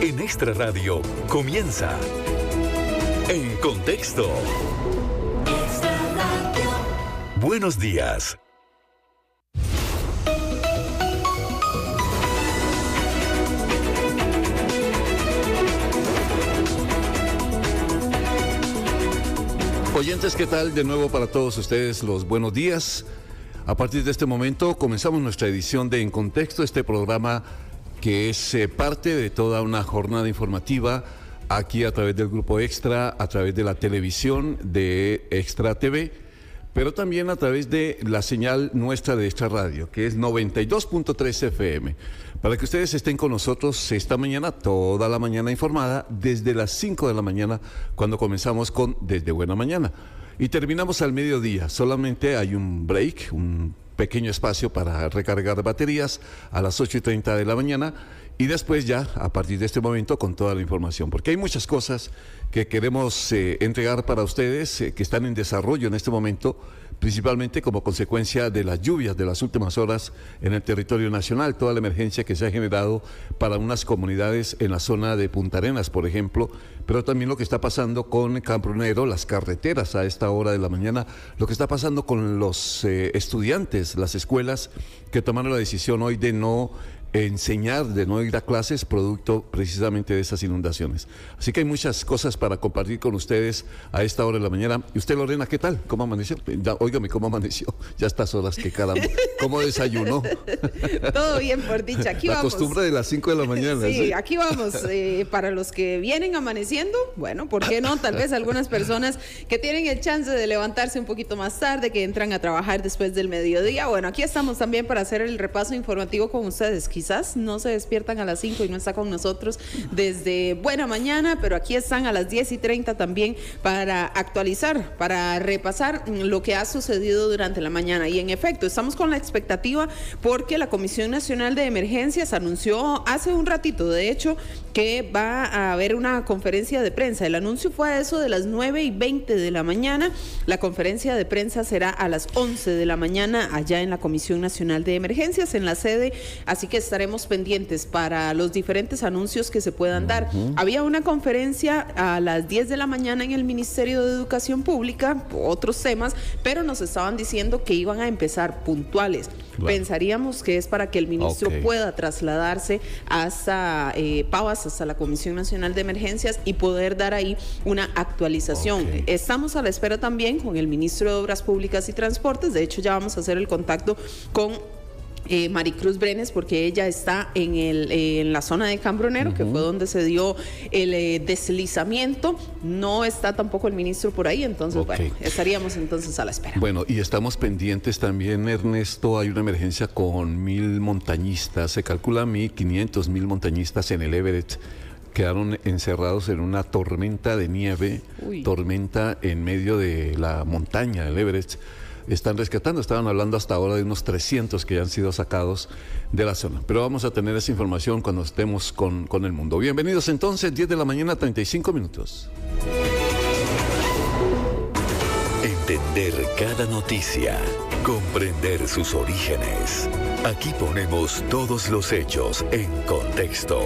En Extra Radio comienza En Contexto. Extra Radio. Buenos días. Oyentes, ¿qué tal? De nuevo para todos ustedes los buenos días. A partir de este momento comenzamos nuestra edición de En Contexto, este programa que es parte de toda una jornada informativa aquí a través del Grupo Extra, a través de la televisión de Extra TV, pero también a través de la señal nuestra de Extra Radio, que es 92.3 FM. Para que ustedes estén con nosotros esta mañana, toda la mañana informada, desde las 5 de la mañana, cuando comenzamos con Desde Buena Mañana. Y terminamos al mediodía, solamente hay un break, un pequeño espacio para recargar baterías a las 8:30 de la mañana y después ya, a partir de este momento, con toda la información, porque hay muchas cosas que queremos entregar para ustedes que están en desarrollo en este momento, principalmente como consecuencia de las lluvias de las últimas horas en el territorio nacional, toda la emergencia que se ha generado para unas comunidades en la zona de Punta Arenas, por ejemplo, pero también lo que está pasando con Cambronero, las carreteras a esta hora de la mañana, lo que está pasando con los estudiantes, las escuelas que tomaron la decisión hoy de no enseñar, de no ir a clases, producto precisamente de esas inundaciones. Así que hay muchas cosas para compartir con ustedes a esta hora de la mañana. ¿Y usted, Lorena, qué tal? ¿Cómo amaneció? Ya, óigame, ¿cómo amaneció? Ya estas horas que caramba. ¿Cómo desayunó? Todo bien, por dicha. Aquí la vamos. La costumbre de las 5 de la mañana. Sí, aquí vamos. Para los que vienen amaneciendo, bueno, ¿por qué no? Tal vez algunas personas que tienen el chance de levantarse un poquito más tarde, que entran a trabajar después del mediodía. Bueno, aquí estamos también para hacer el repaso informativo con ustedes. Quizás no se despiertan a las 5 y no está con nosotros desde Buena Mañana, pero aquí están a las 10:30 también para actualizar, para repasar lo que ha sucedido durante la mañana. Y en efecto, estamos con la expectativa porque la Comisión Nacional de Emergencias anunció hace un ratito, de hecho, que va a haber una conferencia de prensa. El anuncio fue a eso de las 9:20 de la mañana. La conferencia de prensa será a las 11 de la mañana allá en la Comisión Nacional de Emergencias, en la sede, así que estaremos pendientes para los diferentes anuncios que se puedan dar. Había una conferencia a las 10 de la mañana en el Ministerio de Educación Pública, otros temas, pero nos estaban diciendo que iban a empezar puntuales. Claro. Pensaríamos que es para que el ministro pueda trasladarse hasta Pavas, hasta la Comisión Nacional de Emergencias y poder dar ahí una actualización. Estamos a la espera también con el ministro de Obras Públicas y Transportes. De hecho, ya vamos a hacer el contacto con Maricruz Brenes, porque ella está en la zona de Cambronero, que fue donde se dio el deslizamiento. No está tampoco el ministro por ahí, entonces bueno, estaríamos entonces a la espera. Bueno, y estamos pendientes también, Ernesto, hay una emergencia con 1,000 montañistas, se calcula 1,500 montañistas en el Everest. Quedaron encerrados en una tormenta de nieve, tormenta en medio de la montaña del Everest. Están rescatando, estaban hablando hasta ahora de unos 300 que ya han sido sacados de la zona. Pero vamos a tener esa información cuando estemos con el mundo. Bienvenidos entonces, 10 de la mañana, 35 minutos. Entender cada noticia, comprender sus orígenes. Aquí ponemos todos los hechos en contexto.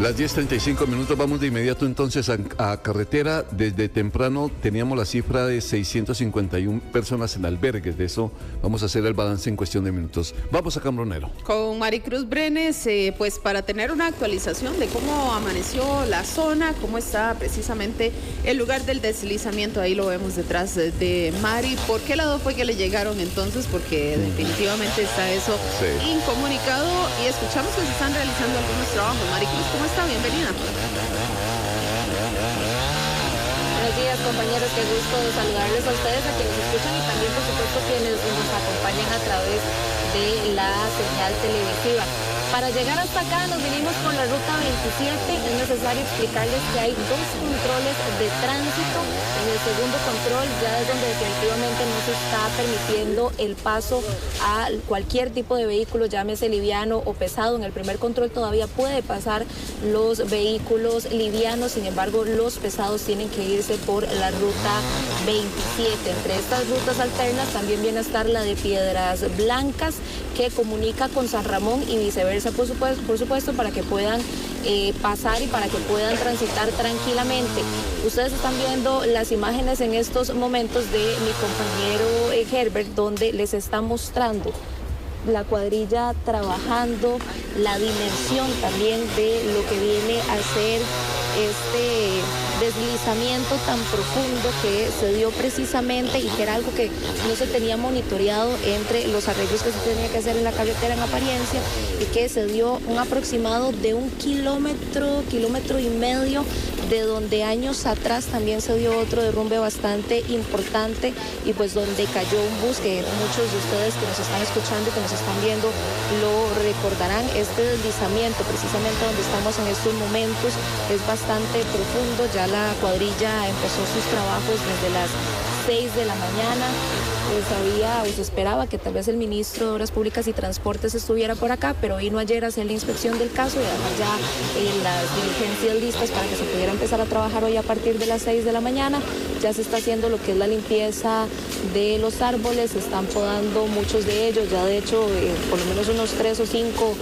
Las 10:35 minutos, vamos de inmediato entonces a carretera. Desde temprano teníamos la cifra de 651 personas en albergues. De eso vamos a hacer el balance en cuestión de minutos. Vamos a Cambronero. Con Maricruz Brenes, pues para tener una actualización de cómo amaneció la zona, cómo está precisamente el lugar del deslizamiento. Ahí lo vemos detrás de Mari. ¿Por qué lado fue que le llegaron entonces? Porque definitivamente está eso incomunicado y escuchamos que se están realizando algunos trabajos. Maricruz, ¿cómo está? Bienvenida. Buenos días, compañeros, qué gusto saludarles a ustedes, a quienes escuchan y también, por supuesto, quienes nos acompañan a través de la señal televisiva. Para llegar hasta acá nos vinimos por la ruta 27. Es necesario explicarles que hay dos controles de tránsito. En el segundo control ya es donde definitivamente no se está permitiendo el paso a cualquier tipo de vehículo, llámese liviano o pesado. En el primer control todavía puede pasar los vehículos livianos, sin embargo los pesados tienen que irse por la ruta 27. Entre estas rutas alternas también viene a estar la de Piedras Blancas, que comunica con San Ramón y viceversa, por supuesto, para que puedan pasar y para que puedan transitar tranquilamente. Ustedes están viendo las imágenes en estos momentos de mi compañero Herbert, donde les está mostrando la cuadrilla trabajando, la dimensión también de lo que viene a ser este deslizamiento tan profundo que se dio precisamente y que era algo que no se tenía monitoreado entre los arreglos que se tenía que hacer en la carretera en apariencia, y que se dio un aproximado de 1 kilómetro, kilómetro y medio, de donde años atrás también se dio otro derrumbe bastante importante y pues donde cayó un bus, que muchos de ustedes que nos están escuchando y que nos están viendo lo recordarán. Este deslizamiento precisamente donde estamos en estos momentos es bastante profundo. Ya la cuadrilla empezó sus trabajos desde las 6 de la mañana. Sabía o se esperaba que tal vez el ministro de Obras Públicas y Transportes estuviera por acá, pero vino ayer a hacer la inspección del caso y a dejar ya las diligencias listas para que se pudiera empezar a trabajar hoy a partir de las 6 de la mañana. Ya se está haciendo lo que es la limpieza de los árboles, se están podando muchos de ellos, ya de hecho por lo menos unos 3 o 5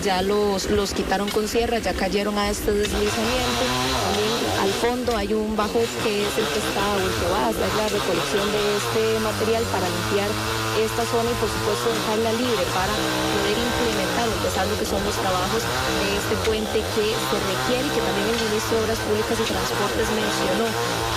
ya los quitaron con sierra, ya cayeron a este deslizamiento. También al fondo hay un bajo que es el que está o el que va a hacer la recolección de este material para limpiar esta zona y por supuesto dejarla libre para poder implementar o empezar lo que son los trabajos de este puente que se requiere, y que también el ministro de Obras Públicas y Transportes mencionó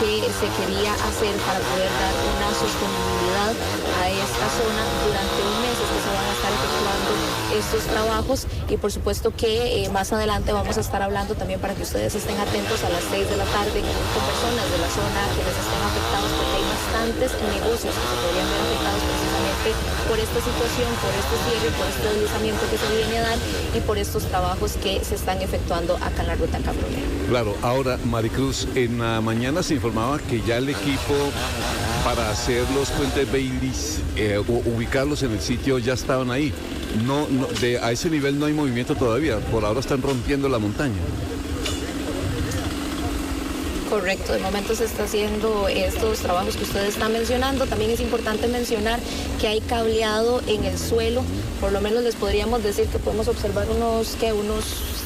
que se quería hacer para poder dar una sostenibilidad a esta zona durante un mes, que se van a estar efectuando estos trabajos. Y por supuesto que más adelante vamos a estar hablando también para que ustedes estén atentos a las 6 de la tarde con personas de la zona que les estén afectados, porque hay bastantes negocios que se podrían ver afectados precisamente por esta situación, por este cierre, por este deslizamiento que se viene a dar y por estos trabajos que se están efectuando acá en la ruta Cabrolera. Claro, ahora Maricruz, en la mañana se informaba que ya el equipo para hacer los puentes Baileys, ubicarlos en el sitio, ya estaban ahí. A ese nivel no hay movimiento todavía, por ahora están rompiendo la montaña. Correcto, de momento se está haciendo estos trabajos que ustedes están mencionando. También es importante mencionar que hay cableado en el suelo, por lo menos les podríamos decir que podemos observar unos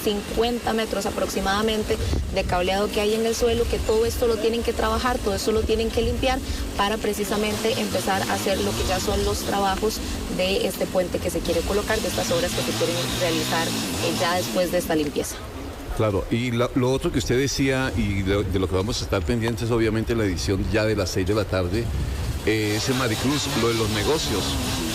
50 metros aproximadamente de cableado que hay en el suelo, que todo esto lo tienen que trabajar, todo esto lo tienen que limpiar para precisamente empezar a hacer lo que ya son los trabajos de este puente que se quiere colocar, de estas obras que se quieren realizar ya después de esta limpieza. Claro, y lo otro que usted decía y de lo que vamos a estar pendientes obviamente en la edición ya de las 6 de la tarde, es en Maricruz, lo de los negocios,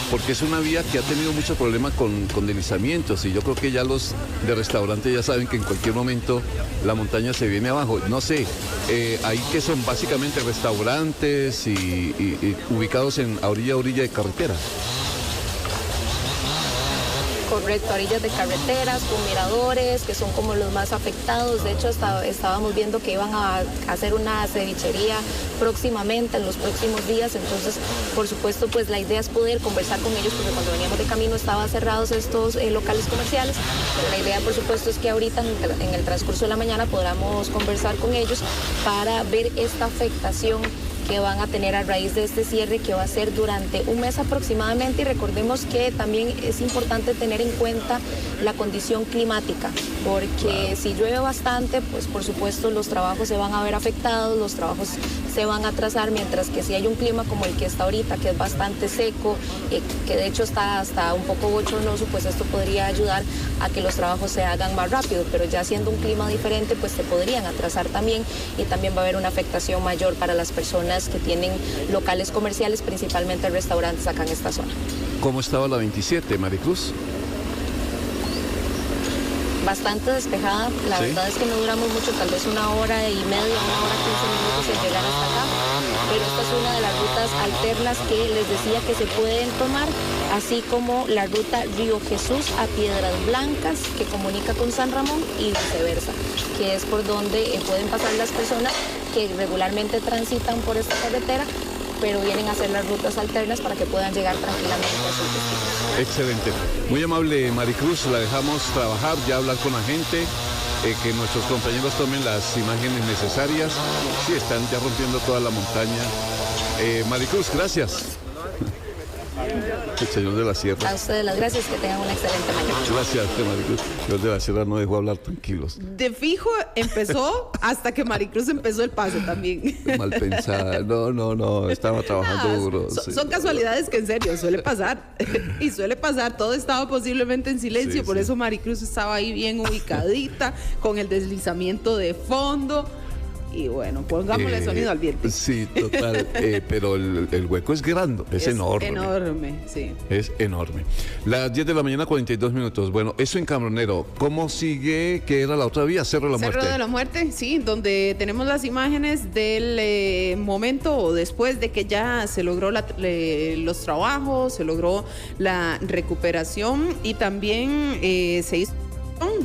porque es una vía que ha tenido mucho problema con deslizamientos, y yo creo que ya los de restaurantes ya saben que en cualquier momento la montaña se viene abajo. No sé, ahí que son básicamente restaurantes y ubicados a orilla de carretera. Correcto, orillas de carreteras, con miradores, que son como los más afectados. De hecho, estábamos viendo que iban a hacer una cevichería próximamente, en los próximos días. Entonces, por supuesto, pues la idea es poder conversar con ellos, porque cuando veníamos de camino estaban cerrados estos locales comerciales. Pero la idea, por supuesto, es que ahorita, en el transcurso de la mañana, podamos conversar con ellos para ver esta afectación que van a tener a raíz de este cierre, que va a ser durante un mes aproximadamente. Y recordemos que también es importante tener en cuenta la condición climática, porque si llueve bastante, pues por supuesto los trabajos se van a ver afectados, los trabajos se van a atrasar, mientras que si hay un clima como el que está ahorita, que es bastante seco, que de hecho está hasta un poco bochornoso, pues esto podría ayudar a que los trabajos se hagan más rápido. Pero ya siendo un clima diferente, pues se podrían atrasar también, y también va a haber una afectación mayor para las personas que tienen locales comerciales, principalmente restaurantes acá en esta zona. ¿Cómo estaba la 27, Maricruz? bastante despejada. La verdad es que no duramos mucho, tal vez 1 hora y media, 1 hora 15 minutos en llegar hasta acá. Pero esta es una de las rutas alternas que les decía que se pueden tomar, así como la ruta Río Jesús a Piedras Blancas, que comunica con San Ramón, y viceversa, que es por donde pueden pasar las personas que regularmente transitan por esta carretera, pero vienen a hacer las rutas alternas para que puedan llegar tranquilamente a sus destinos. Excelente. Muy amable, Maricruz, la dejamos trabajar, ya hablar con la gente, que nuestros compañeros tomen las imágenes necesarias. Sí, están ya rompiendo toda la montaña. Maricruz, gracias. El señor de la Sierra. A ustedes las gracias, que tengan una excelente mañana. Gracias, Maricruz. El señor de la Sierra no dejó hablar tranquilos. De fijo empezó hasta que Maricruz empezó el paso también. Mal pensada. No, estaba trabajando duro. Son casualidades que en serio suele pasar. Y suele pasar. Todo estaba posiblemente en silencio, Sí, por sí. eso Maricruz estaba ahí bien ubicadita, con el deslizamiento de fondo. Y bueno, pongámosle sonido al viento. Sí, total. Pero el hueco es grande, es enorme. Enorme, sí. Es enorme. Las 10 de la mañana, 42 minutos. Bueno, eso en Cambronero. ¿Cómo sigue? ¿Qué era la otra vía? Cerro de la Muerte. Cerro de la Muerte, sí, donde tenemos las imágenes del momento o después de que ya se logró los trabajos, se logró la recuperación y también se hizo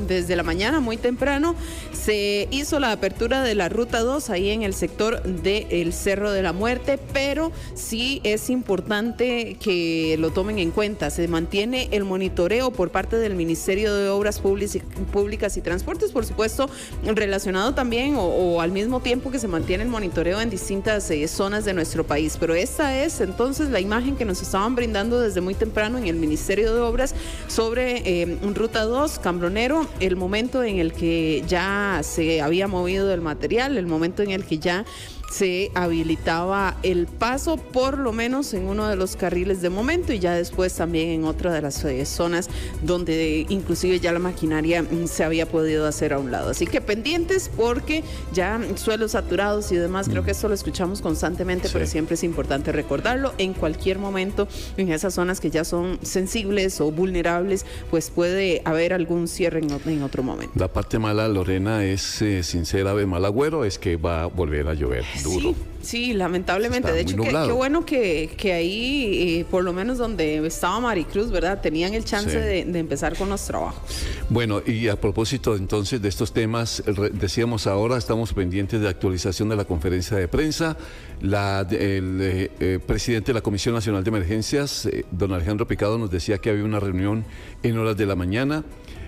desde la mañana muy temprano, se hizo la apertura de la Ruta 2 ahí en el sector del Cerro de la Muerte, pero sí es importante que lo tomen en cuenta. Se mantiene el monitoreo por parte del Ministerio de Obras Públicas y Transportes, por supuesto, relacionado también o al mismo tiempo que se mantiene el monitoreo en distintas zonas de nuestro país. Pero esta es entonces la imagen que nos estaban brindando desde muy temprano en el Ministerio de Obras sobre Ruta 2, Cambronero, el momento en el que ya se había movido el material, el momento en el que ya se habilitaba el paso, por lo menos en uno de los carriles de momento, y ya después también en otra de las zonas donde inclusive ya la maquinaria se había podido hacer a un lado. Así que pendientes, porque ya suelos saturados y demás, creo que esto lo escuchamos constantemente, Sí. pero siempre es importante recordarlo. En cualquier momento, en esas zonas que ya son sensibles o vulnerables, pues puede haber algún cierre en otro momento. La parte mala, Lorena, es sincera de mal agüero, es que va a volver a llover duro. Sí, lamentablemente. Está De hecho, muy qué nublado. bueno que ahí, por lo menos donde estaba Maricruz, ¿verdad? Tenían el chance Sí. de empezar con los trabajos. Bueno, y a propósito entonces de estos temas, decíamos ahora, estamos pendientes de actualización de la conferencia de prensa. El presidente de la Comisión Nacional de Emergencias, don Alejandro Picado, nos decía que había una reunión en horas de la mañana.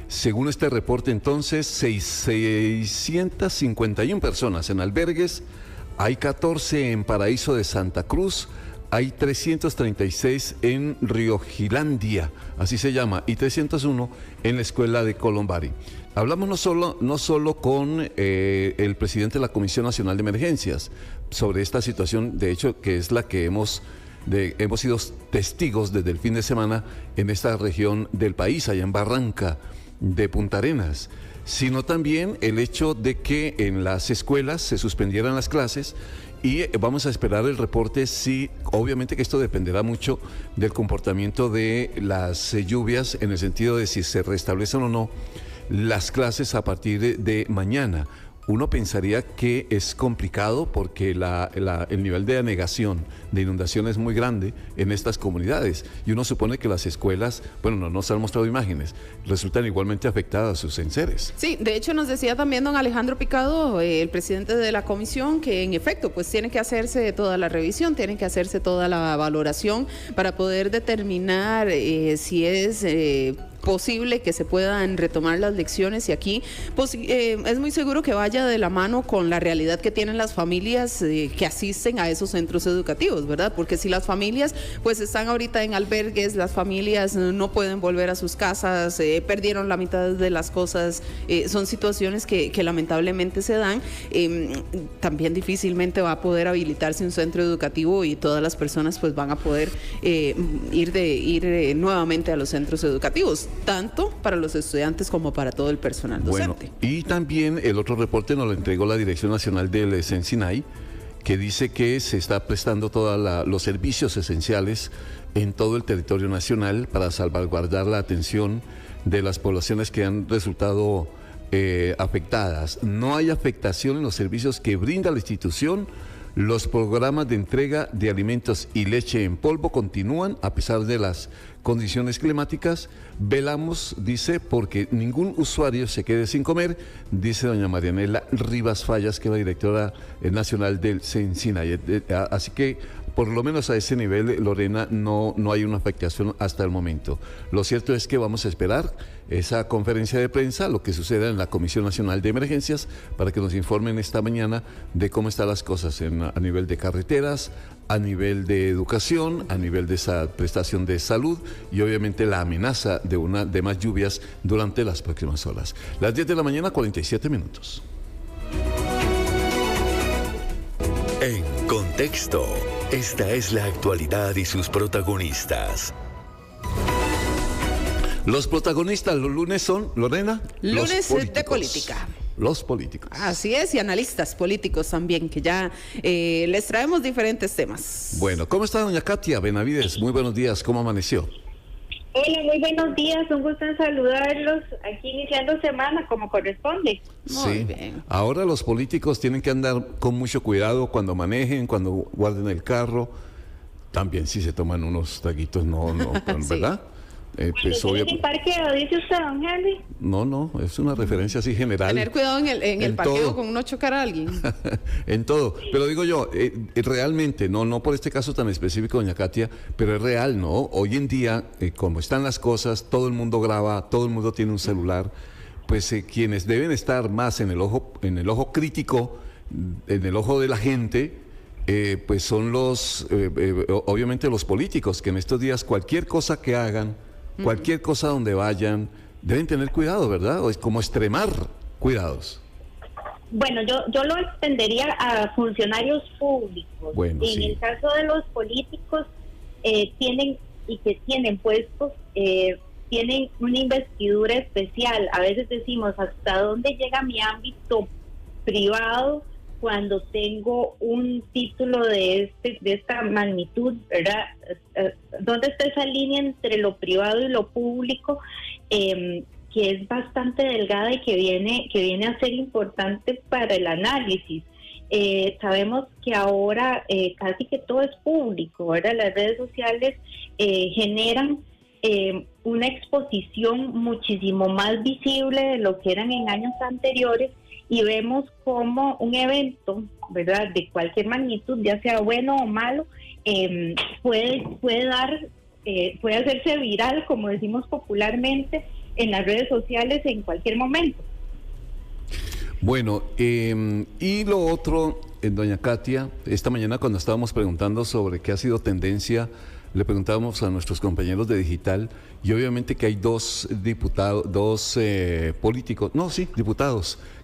Según este reporte, entonces, 651 personas en albergues, hay 14 en Paraíso de Santa Cruz, hay 336 en Riojilandia, así se llama, y 301 en la escuela de Colombari. Hablamos no solo con el presidente de la Comisión Nacional de Emergencias sobre esta situación, de hecho, que es la que hemos sido testigos desde el fin de semana en esta región del país, allá en Barranca de Punta Arenas, sino también el hecho de que en las escuelas se suspendieran las clases, y vamos a esperar el reporte. Sí, obviamente que esto dependerá mucho del comportamiento de las lluvias, en el sentido de si se restablecen o no las clases a partir de mañana. Uno pensaría que es complicado porque el nivel de anegación, de inundación es muy grande en estas comunidades, y uno supone que las escuelas, bueno, no nos han mostrado imágenes, resultan igualmente afectadas sus enseres. Sí, de hecho nos decía también don Alejandro Picado, el presidente de la comisión, que en efecto pues tiene que hacerse toda la revisión, tiene que hacerse toda la valoración para poder determinar si es posible que se puedan retomar las lecciones, y aquí pues, es muy seguro que vaya de la mano con la realidad que tienen las familias que asisten a esos centros educativos, ¿verdad? Porque si las familias pues están ahorita en albergues, las familias no pueden volver a sus casas, perdieron la mitad de las cosas, son situaciones que lamentablemente se dan. También difícilmente va a poder habilitarse un centro educativo y todas las personas pues van a poder ir nuevamente a los centros educativos, tanto para los estudiantes como para todo el personal docente. Bueno, y también el otro reporte nos lo entregó la Dirección Nacional del Sensinay, que dice que se está prestando todos los servicios esenciales en todo el territorio nacional para salvaguardar la atención de las poblaciones que han resultado afectadas. No hay afectación en los servicios que brinda la institución. Los programas de entrega de alimentos y leche en polvo continúan a pesar de las condiciones climáticas. Velamos, dice, porque ningún usuario se quede sin comer, dice doña Marianela Rivas Fallas, que es la directora nacional del Sensinay. Así que, por lo menos a ese nivel, Lorena, no hay una afectación hasta el momento. Lo cierto es que vamos a esperar esa conferencia de prensa, lo que suceda en la Comisión Nacional de Emergencias, para que nos informen esta mañana de cómo están las cosas a nivel de carreteras, a nivel de educación, a nivel de esa prestación de salud y obviamente la amenaza de más lluvias durante las próximas horas. Las 10 de la mañana, 47 minutos. En Contexto, esta es la actualidad y sus protagonistas. Los protagonistas los lunes son, Lorena, lunes de política. Los políticos. Así es, y analistas políticos también, que ya les traemos diferentes temas. Bueno, ¿cómo está doña Katia Benavides? Muy buenos días, ¿cómo amaneció? Hola, muy buenos días, un gusto en saludarlos aquí iniciando semana como corresponde. Muy bien. Ahora los políticos tienen que andar con mucho cuidado cuando manejen, cuando guarden el carro. También si se toman unos traguitos, sí. ¿Verdad? Pues ¿tiene parqueo, dice usted, don Henry? No, es una referencia así general. Tener cuidado en el parqueo todo. Con no chocar a alguien. En todo. Pero digo yo, realmente, no por este caso tan específico, doña Katia, pero es real, ¿no? Hoy en día, como están las cosas, todo el mundo graba, todo el mundo tiene un celular, pues quienes deben estar más en el ojo crítico, en el ojo de la gente, pues son obviamente los políticos, que en estos días cualquier cosa que hagan, cualquier cosa donde vayan, deben tener cuidado, ¿verdad? O es como extremar cuidados. Bueno, yo lo extendería a funcionarios públicos. Bueno, en el caso de los políticos, tienen puestos, tienen una investidura especial. A veces decimos, ¿hasta dónde llega mi ámbito privado cuando tengo un título de esta magnitud, ¿verdad? ¿Dónde está esa línea entre lo privado y lo público, que es bastante delgada y que viene a ser importante para el análisis? Sabemos que ahora casi que todo es público, ¿verdad? Las redes sociales generan una exposición muchísimo más visible de lo que eran en años anteriores, y vemos como un evento, ¿verdad?, de cualquier magnitud, ya sea bueno o malo, puede hacerse viral, como decimos popularmente, en las redes sociales en cualquier momento. Bueno, y lo otro, doña Katia, esta mañana cuando estábamos preguntando sobre qué ha sido tendencia, le preguntábamos a nuestros compañeros de Digital, y obviamente que hay dos diputados,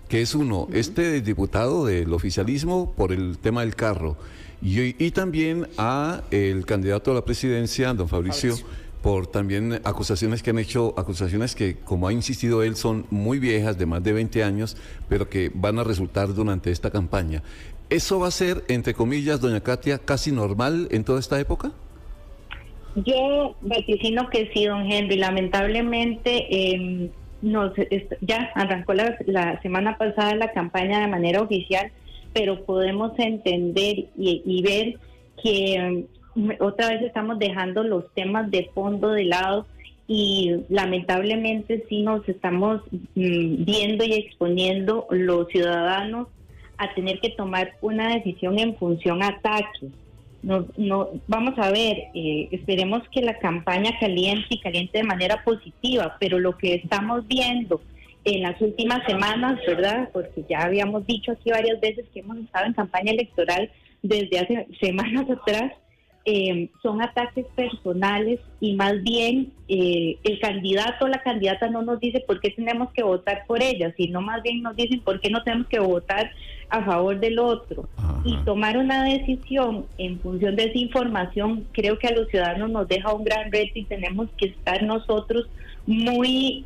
que es uno, este diputado del oficialismo por el tema del carro, y también a el candidato a la presidencia, don Fabricio, por también acusaciones que, como ha insistido él, son muy viejas, de más de 20 años, pero que van a resultar durante esta campaña. ¿Eso va a ser, entre comillas, doña Katia, casi normal en toda esta época? Yo vaticino que sí, don Henry. Lamentablemente, ya arrancó la semana pasada la campaña de manera oficial, pero podemos entender y ver que otra vez estamos dejando los temas de fondo de lado, y lamentablemente sí nos estamos viendo y exponiendo los ciudadanos a tener que tomar una decisión en función a ataques. No, vamos a ver, esperemos que la campaña caliente de manera positiva, pero lo que estamos viendo en las últimas semanas, ¿verdad? Porque ya habíamos dicho aquí varias veces que hemos estado en campaña electoral desde hace semanas atrás, son ataques personales, y más bien el candidato o la candidata no nos dice por qué tenemos que votar por ella, sino más bien nos dicen por qué no tenemos que votar a favor del otro. Ajá. Y tomar una decisión en función de esa información, creo que a los ciudadanos nos deja un gran reto, y tenemos que estar nosotros muy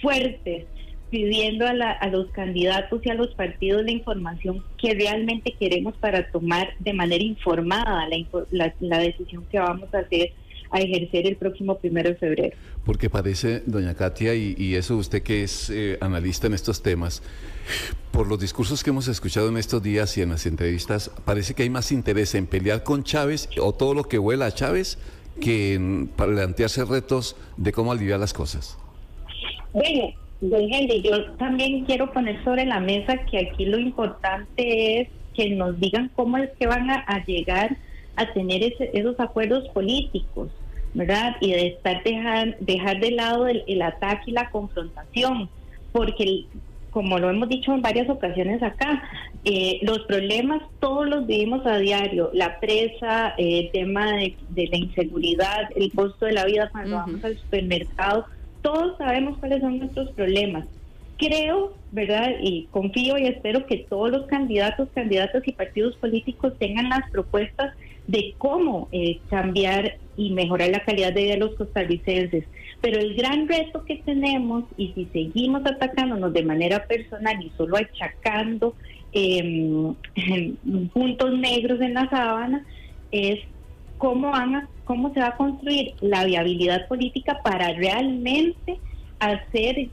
fuertes, pidiendo a los candidatos y a los partidos la información que realmente queremos para tomar de manera informada la decisión que vamos a hacer a ejercer el próximo 1 de febrero. Porque parece, doña Katia, y eso usted que es analista en estos temas, por los discursos que hemos escuchado en estos días y en las entrevistas, parece que hay más interés en pelear con Chávez o todo lo que huela a Chávez que en plantearse retos de cómo aliviar las cosas. Bueno, don Henry, yo también quiero poner sobre la mesa que aquí lo importante es que nos digan cómo es que van a llegar a tener esos acuerdos políticos, ¿verdad? Y de dejar de lado el ataque y la confrontación, porque como lo hemos dicho en varias ocasiones acá, los problemas todos los vivimos a diario, la presa, el tema de la inseguridad, el costo de la vida cuando vamos al supermercado, todos sabemos cuáles son nuestros problemas. Creo, ¿verdad? Y confío y espero que todos los candidatos, candidatas y partidos políticos tengan las propuestas de cómo cambiar y mejorar la calidad de vida de los costarricenses. Pero el gran reto que tenemos, y si seguimos atacándonos de manera personal y solo achacando puntos negros en la sábana, es cómo se va a construir la viabilidad política para realmente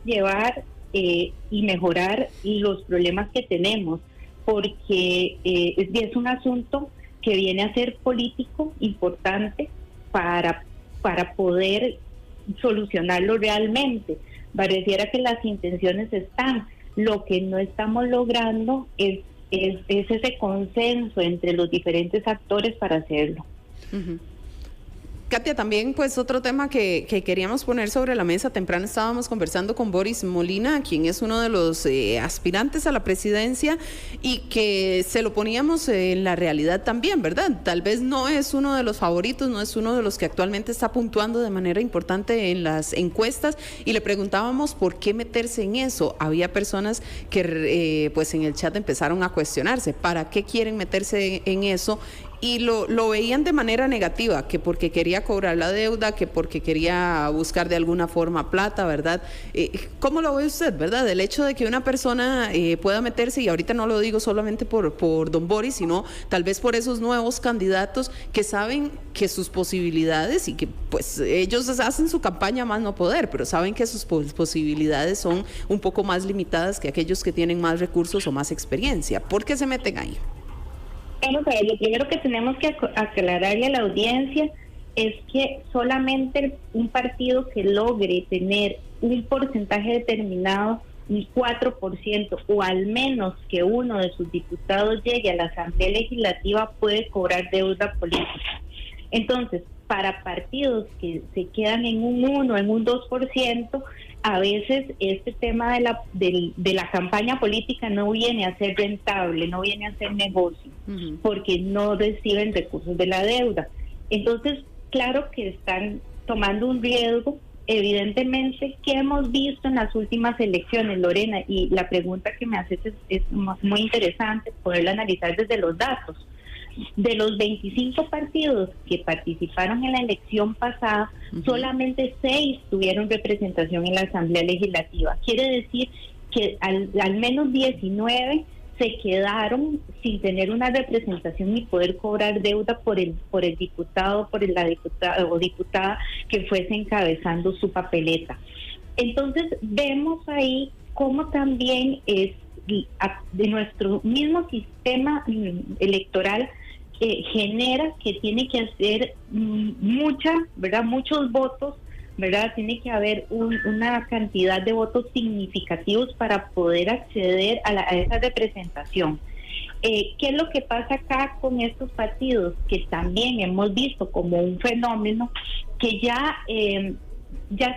llevar y mejorar los problemas que tenemos, porque es un asunto que viene a ser político importante para poder solucionarlo realmente. Pareciera que las intenciones están, lo que no estamos logrando es ese consenso entre los diferentes actores para hacerlo. Uh-huh. Katia, también pues otro tema que queríamos poner sobre la mesa, temprano estábamos conversando con Boris Molina, quien es uno de los aspirantes a la presidencia, y que se lo poníamos en la realidad también, ¿verdad? Tal vez no es uno de los favoritos, no es uno de los que actualmente está puntuando de manera importante en las encuestas, y le preguntábamos por qué meterse en eso. Había personas que pues en el chat empezaron a cuestionarse, ¿para qué quieren meterse en eso? Y lo veían de manera negativa, que porque quería cobrar la deuda, que porque quería buscar de alguna forma plata, ¿verdad? ¿Cómo lo ve usted, verdad? El hecho de que una persona pueda meterse, y ahorita no lo digo solamente por don Boris, sino tal vez por esos nuevos candidatos que saben que sus posibilidades, y que pues ellos hacen su campaña más no poder, pero saben que sus posibilidades son un poco más limitadas que aquellos que tienen más recursos o más experiencia. ¿Por qué se meten ahí? Vamos a ver, lo primero que tenemos que aclararle a la audiencia es que solamente un partido que logre tener un porcentaje determinado, un 4%, o al menos que uno de sus diputados llegue a la Asamblea Legislativa, puede cobrar deuda política. Entonces, para partidos que se quedan en un 1, en un 2%, a veces este tema de la campaña política no viene a ser rentable, no viene a ser negocio, porque no reciben recursos de la deuda. Entonces, claro que están tomando un riesgo. Evidentemente, ¿qué hemos visto en las últimas elecciones, Lorena? Y la pregunta que me haces es muy interesante poderla analizar desde los datos. De los 25 partidos que participaron en la elección pasada, solamente 6 tuvieron representación en la Asamblea Legislativa. Quiere decir que al menos 19 se quedaron sin tener una representación ni poder cobrar deuda por el diputado, la diputada o diputada que fuese encabezando su papeleta. Entonces vemos ahí cómo también es de nuestro mismo sistema electoral genera que tiene que hacer muchos votos, ¿verdad? Tiene que haber una cantidad de votos significativos para poder acceder a esa representación. ¿Qué es lo que pasa acá con estos partidos? Que también hemos visto como un fenómeno que ya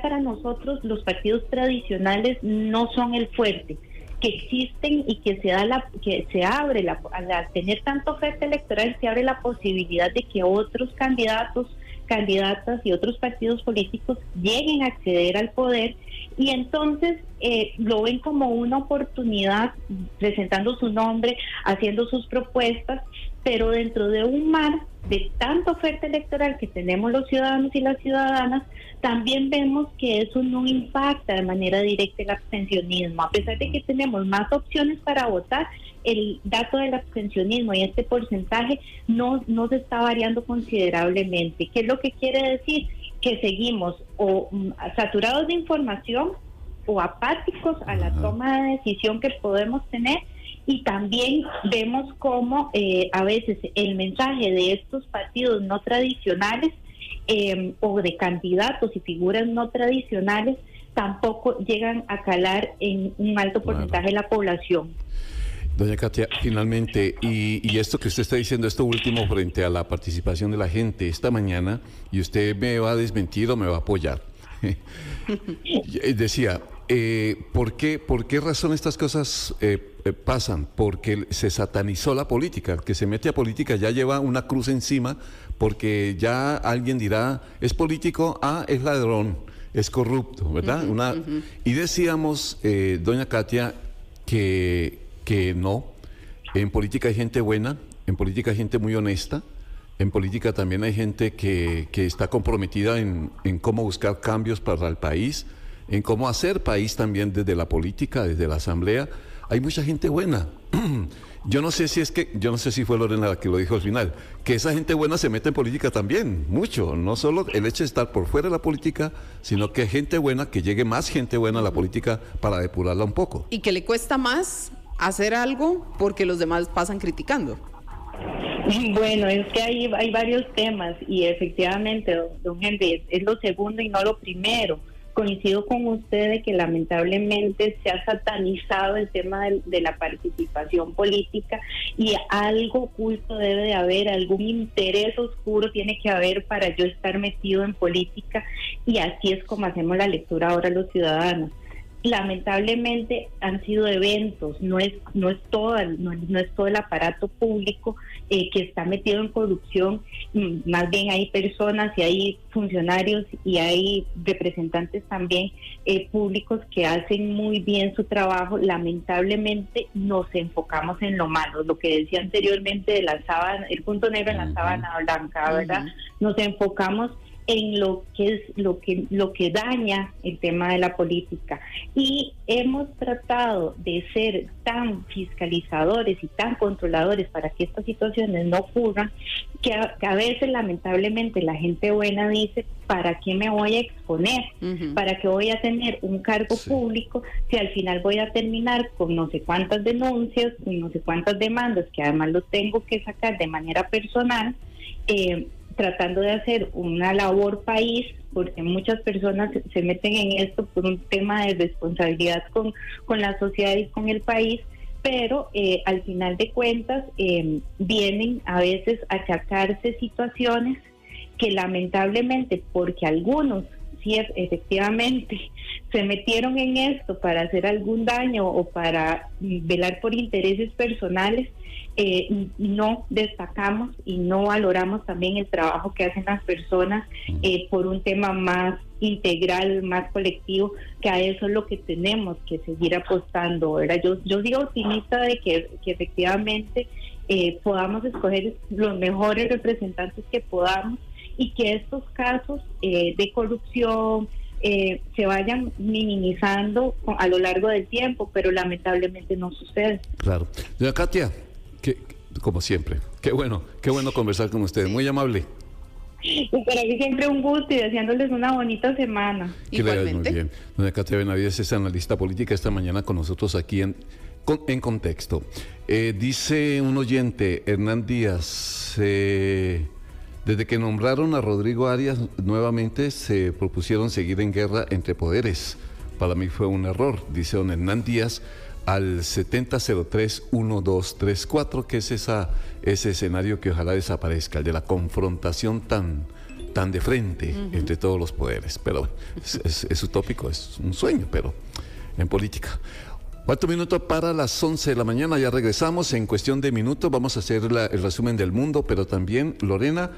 para nosotros los partidos tradicionales no son el fuerte, que existen y que se abre al tener tanta oferta electoral, se abre la posibilidad de que otros candidatos, candidatas y otros partidos políticos lleguen a acceder al poder, y entonces lo ven como una oportunidad, presentando su nombre, haciendo sus propuestas, pero dentro de un mar de tanta oferta electoral que tenemos los ciudadanos y las ciudadanas, también vemos que eso no impacta de manera directa el abstencionismo. A pesar de que tenemos más opciones para votar, el dato del abstencionismo y este porcentaje no se está variando considerablemente. ¿Qué es lo que quiere decir? Que seguimos o saturados de información o apáticos a la toma de decisión que podemos tener. Y también vemos cómo a veces el mensaje de estos partidos no tradicionales o de candidatos y figuras no tradicionales tampoco llegan a calar en un alto porcentaje de la población. Doña Katia, finalmente, y esto que usted está diciendo, esto último frente a la participación de la gente esta mañana, y usted me va a desmentir o me va a apoyar. Decía, ¿por qué razón estas cosas pasan? Porque se satanizó la política. El que se mete a política ya lleva una cruz encima, porque ya alguien dirá, es político, es ladrón, es corrupto, ¿verdad? Y decíamos, doña Katia, que no, en política hay gente buena, en política hay gente muy honesta, en política también hay gente que está comprometida en cómo buscar cambios para el país, en cómo hacer país también desde la política, desde la asamblea. Hay mucha gente buena. Yo no sé si fue Lorena la que lo dijo al final, que esa gente buena se mete en política también, mucho. No solo el hecho de estar por fuera de la política, sino que gente buena, que llegue más gente buena a la política para depurarla un poco. Y que le cuesta más hacer algo porque los demás pasan criticando. Bueno, es que hay varios temas y efectivamente, don Henry, es lo segundo y no lo primero. Coincido con usted de que lamentablemente se ha satanizado el tema de la participación política y algo oculto debe de haber, algún interés oscuro tiene que haber para yo estar metido en política, y así es como hacemos la lectura ahora los ciudadanos. Lamentablemente han sido eventos, no es todo el aparato público que está metido en corrupción, más bien hay personas y hay funcionarios y hay representantes también públicos que hacen muy bien su trabajo. Lamentablemente nos enfocamos en lo malo, lo que decía anteriormente de la sábana, el punto negro en la sábana blanca, ¿verdad? Nos enfocamos en lo que daña el tema de la política, y hemos tratado de ser tan fiscalizadores y tan controladores para que estas situaciones no ocurran, que a veces lamentablemente la gente buena dice, ¿para qué me voy a exponer? ¿Para qué voy a tener un cargo público si al final voy a terminar con no sé cuántas denuncias, con no sé cuántas demandas, que además lo tengo que sacar de manera personal, tratando de hacer una labor país, porque muchas personas se meten en esto por un tema de responsabilidad con la sociedad y con el país, pero al final de cuentas vienen a veces a achacarse situaciones que lamentablemente, porque algunos sí efectivamente se metieron en esto para hacer algún daño o para velar por intereses personales, no destacamos y no valoramos también el trabajo que hacen las personas por un tema más integral, más colectivo, que a eso es lo que tenemos que seguir apostando, ¿verdad? Yo digo optimista de que efectivamente podamos escoger los mejores representantes que podamos, y que estos casos de corrupción se vayan minimizando a lo largo del tiempo, pero lamentablemente no sucede. Claro. Doña Katia, como siempre, qué bueno conversar con ustedes, muy amable. Y para mí siempre un gusto, y deseándoles una bonita semana. Igualmente. Muy bien. Doña Katia Benavides es analista política, esta mañana con nosotros aquí en Contexto. Dice un oyente, Hernán Díaz, desde que nombraron a Rodrigo Arias nuevamente se propusieron seguir en guerra entre poderes. Para mí fue un error, dice don Hernán Díaz, al 7003-1234, que es ese escenario que ojalá desaparezca, el de la confrontación tan de frente entre todos los poderes. Pero es utópico, es un sueño, pero en política. 4 minutos para las 11 de la mañana, ya regresamos. En cuestión de minutos vamos a hacer el resumen del mundo, pero también, Lorena,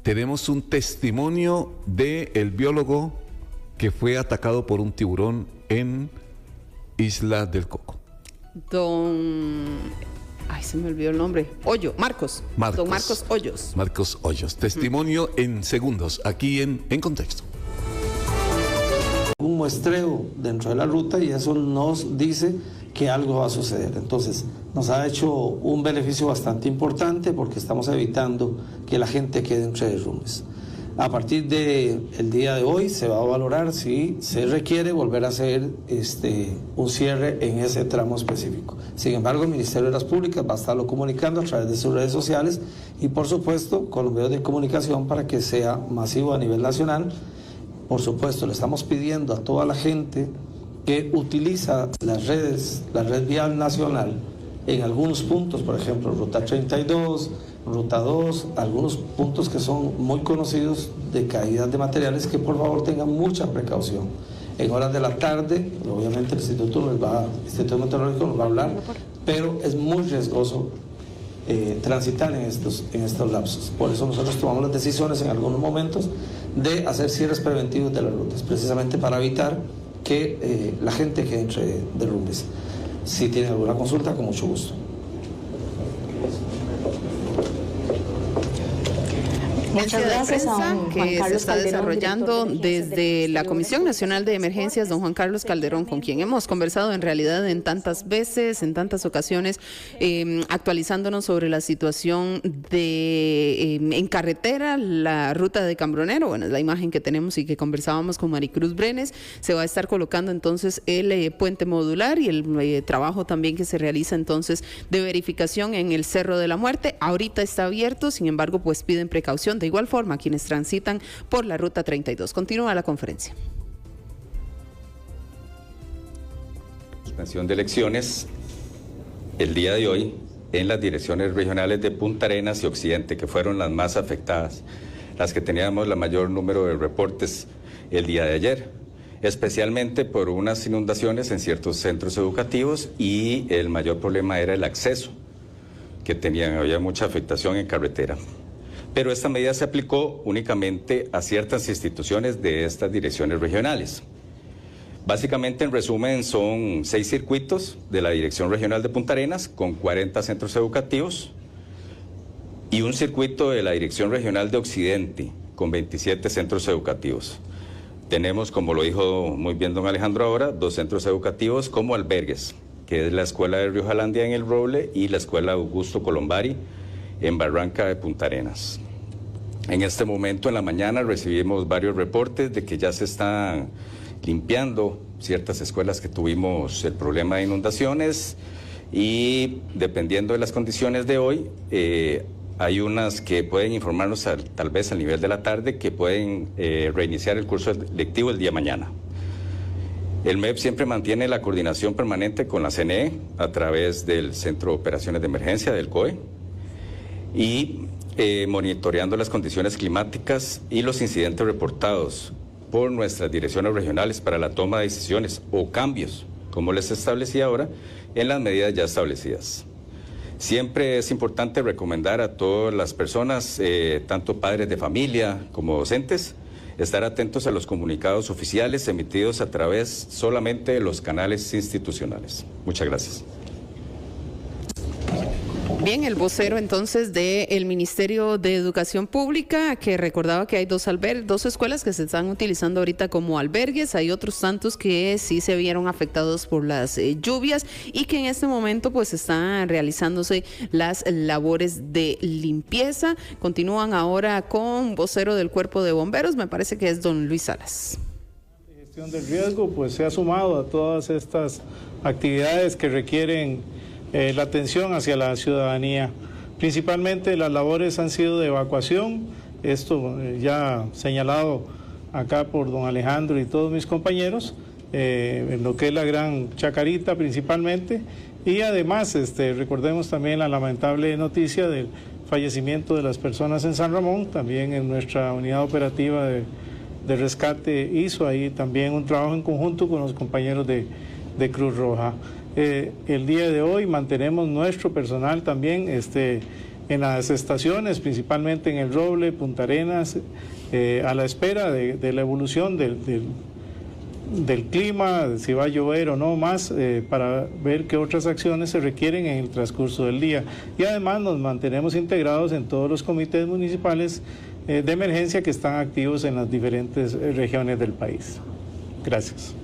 tenemos un testimonio del biólogo que fue atacado por un tiburón en Isla del Coco. Don ay, se me olvidó el nombre, Marcos. Don Marcos Hoyos. Marcos Hoyos. Testimonio en segundos, aquí en Contexto. Un muestreo dentro de la ruta y eso nos dice que algo va a suceder. Entonces, nos ha hecho un beneficio bastante importante porque estamos evitando que la gente quede entre derrumbes. A partir del día de hoy se va a valorar si se requiere volver a hacer un cierre en ese tramo específico. Sin embargo, el Ministerio de las Públicas va a estarlo comunicando a través de sus redes sociales y, por supuesto, con los medios de comunicación para que sea masivo a nivel nacional. Por supuesto, le estamos pidiendo a toda la gente que utiliza las redes, la red vial nacional, en algunos puntos, por ejemplo, Ruta 32, Ruta 2, algunos puntos que son muy conocidos de caídas de materiales, que por favor tengan mucha precaución. En horas de la tarde, obviamente el Instituto Meteorológico nos va a hablar, pero es muy riesgoso transitar en estos lapsos. Por eso nosotros tomamos las decisiones en algunos momentos de hacer cierres preventivos de las rutas, precisamente para evitar que la gente quede entre derrumbes. Si tiene alguna consulta, con mucho gusto. Muchas gracias a que se está desarrollando desde la Comisión Nacional de Emergencias, don Juan Carlos Calderón, con quien hemos conversado en realidad en tantas veces, en tantas ocasiones, actualizándonos sobre la situación de en carretera, la ruta de Cambronero. Bueno, es la imagen que tenemos y que conversábamos con Maricruz Brenes. Se va a estar colocando entonces el puente modular y el trabajo también que se realiza entonces de verificación en el Cerro de la Muerte. Ahorita está abierto, sin embargo, pues piden precaución. De igual forma, quienes transitan por la Ruta 32. Continúa la conferencia. Suspensión de elecciones el día de hoy en las direcciones regionales de Punta Arenas y Occidente, que fueron las más afectadas, las que teníamos el mayor número de reportes el día de ayer, especialmente por unas inundaciones en ciertos centros educativos, y el mayor problema era el acceso que tenían, había mucha afectación en carretera. Pero esta medida se aplicó únicamente a ciertas instituciones de estas direcciones regionales. Básicamente, en resumen, son 6 circuitos de la Dirección Regional de Punta Arenas con 40 centros educativos y un circuito de la Dirección Regional de Occidente con 27 centros educativos. Tenemos, como lo dijo muy bien don Alejandro ahora, 2 centros educativos como albergues, que es la Escuela de Riojalandia en El Roble y la Escuela Augusto Colombari en Barranca de Punta Arenas. En este momento, en la mañana, recibimos varios reportes de que ya se están limpiando ciertas escuelas que tuvimos el problema de inundaciones, y dependiendo de las condiciones de hoy, hay unas que pueden informarnos tal vez al nivel de la tarde que pueden reiniciar el curso lectivo el día de mañana. El MEP siempre mantiene la coordinación permanente con la CNE a través del Centro de Operaciones de Emergencia del COE, y monitoreando las condiciones climáticas y los incidentes reportados por nuestras direcciones regionales para la toma de decisiones o cambios, como les establecía ahora, en las medidas ya establecidas. Siempre es importante recomendar a todas las personas, tanto padres de familia como docentes, estar atentos a los comunicados oficiales emitidos a través solamente de los canales institucionales. Muchas gracias. Bien, el vocero entonces del Ministerio de Educación Pública, que recordaba que hay dos escuelas que se están utilizando ahorita como albergues. Hay otros tantos que sí se vieron afectados por las lluvias y que en este momento pues están realizándose las labores de limpieza. Continúan ahora con vocero del Cuerpo de Bomberos, me parece que es don Luis Salas. La gestión del riesgo pues se ha sumado a todas estas actividades que requieren la atención hacia la ciudadanía. Principalmente las labores han sido de evacuación, esto ya señalado acá por don Alejandro y todos mis compañeros, en lo que es la Gran Chacarita principalmente, y además recordemos también la lamentable noticia del fallecimiento de las personas en San Ramón. También en nuestra unidad operativa de rescate hizo ahí también un trabajo en conjunto con los compañeros de Cruz Roja. El día de hoy mantenemos nuestro personal también en las estaciones, principalmente en El Roble, Punta Arenas, a la espera de la evolución del clima, si va a llover o no más, para ver qué otras acciones se requieren en el transcurso del día. Y además nos mantenemos integrados en todos los comités municipales de emergencia que están activos en las diferentes regiones del país. Gracias.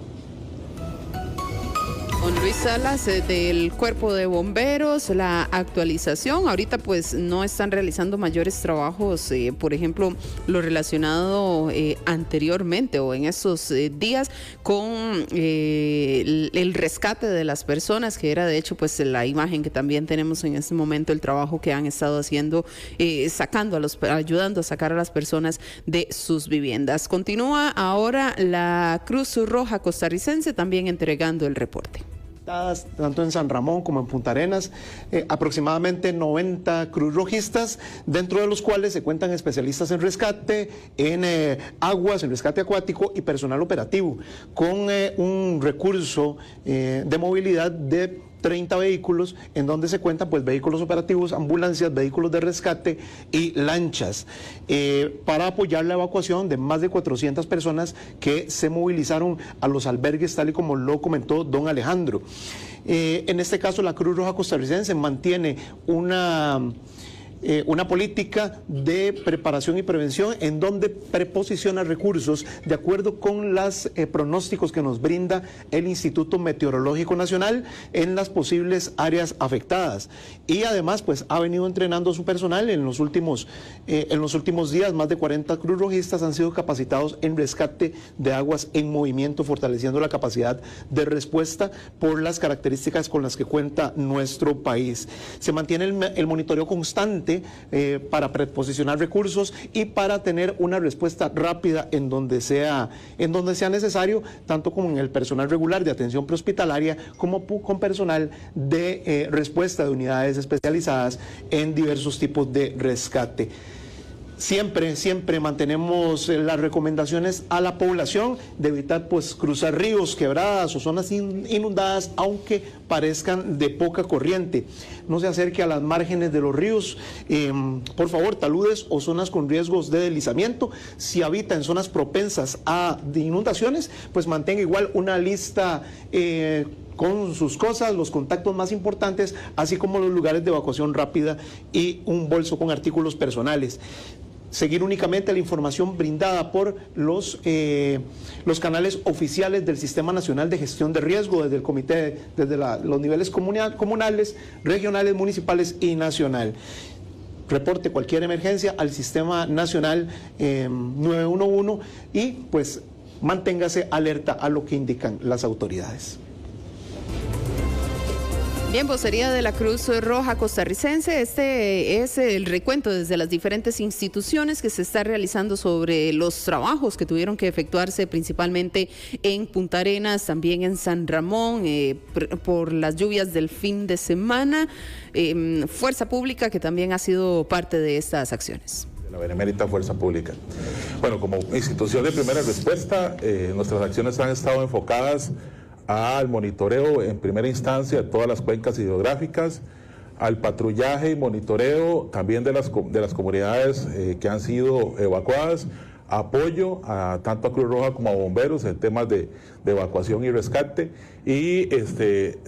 Don Luis Salas, del Cuerpo de Bomberos, la actualización. Ahorita pues no están realizando mayores trabajos, por ejemplo, lo relacionado anteriormente o en estos días con el rescate de las personas, que era de hecho pues la imagen que también tenemos en este momento, el trabajo que han estado haciendo, ayudando a sacar a las personas de sus viviendas. Continúa ahora la Cruz Roja costarricense también entregando el reporte. Tanto en San Ramón como en Punta Arenas, aproximadamente 90 cruzrojistas, dentro de los cuales se cuentan especialistas en rescate, en aguas, en rescate acuático y personal operativo, con un recurso de movilidad de 30 vehículos, en donde se cuentan pues vehículos operativos, ambulancias, vehículos de rescate y lanchas, para apoyar la evacuación de más de 400 personas que se movilizaron a los albergues, tal y como lo comentó don Alejandro. En este caso, la Cruz Roja costarricense mantiene una política de preparación y prevención en donde preposiciona recursos de acuerdo con los pronósticos que nos brinda el Instituto Meteorológico Nacional en las posibles áreas afectadas. Y además pues ha venido entrenando a su personal en los últimos días. Más de 40 cruzrojistas han sido capacitados en rescate de aguas en movimiento, fortaleciendo la capacidad de respuesta por las características con las que cuenta nuestro país. Se mantiene el monitoreo constante para preposicionar recursos y para tener una respuesta rápida en donde sea necesario, tanto como en el personal regular de atención prehospitalaria como con personal de respuesta de unidades especializadas en diversos tipos de rescate. Siempre mantenemos las recomendaciones a la población de evitar pues cruzar ríos, quebradas o zonas inundadas, aunque parezcan de poca corriente. No se acerque a las márgenes de los ríos, por favor, taludes o zonas con riesgos de deslizamiento. Si habita en zonas propensas a inundaciones, pues mantenga igual una lista con sus cosas, los contactos más importantes, así como los lugares de evacuación rápida y un bolso con artículos personales. Seguir únicamente la información brindada por los canales oficiales del Sistema Nacional de Gestión de Riesgo, desde el comité, desde los niveles comunales, regionales, municipales y nacional. Reporte cualquier emergencia al Sistema Nacional 911 y pues manténgase alerta a lo que indican las autoridades. Bien, vocería de la Cruz Roja costarricense. Este es el recuento desde las diferentes instituciones que se está realizando sobre los trabajos que tuvieron que efectuarse principalmente en Punta Arenas, también en San Ramón, por las lluvias del fin de semana. Fuerza Pública, que también ha sido parte de estas acciones. La Benemérita Fuerza Pública. Bueno, como institución de primera respuesta, nuestras acciones han estado enfocadas al monitoreo en primera instancia de todas las cuencas hidrográficas, al patrullaje y monitoreo también de las comunidades que han sido evacuadas, apoyo tanto a Cruz Roja como a bomberos en temas de evacuación y rescate, y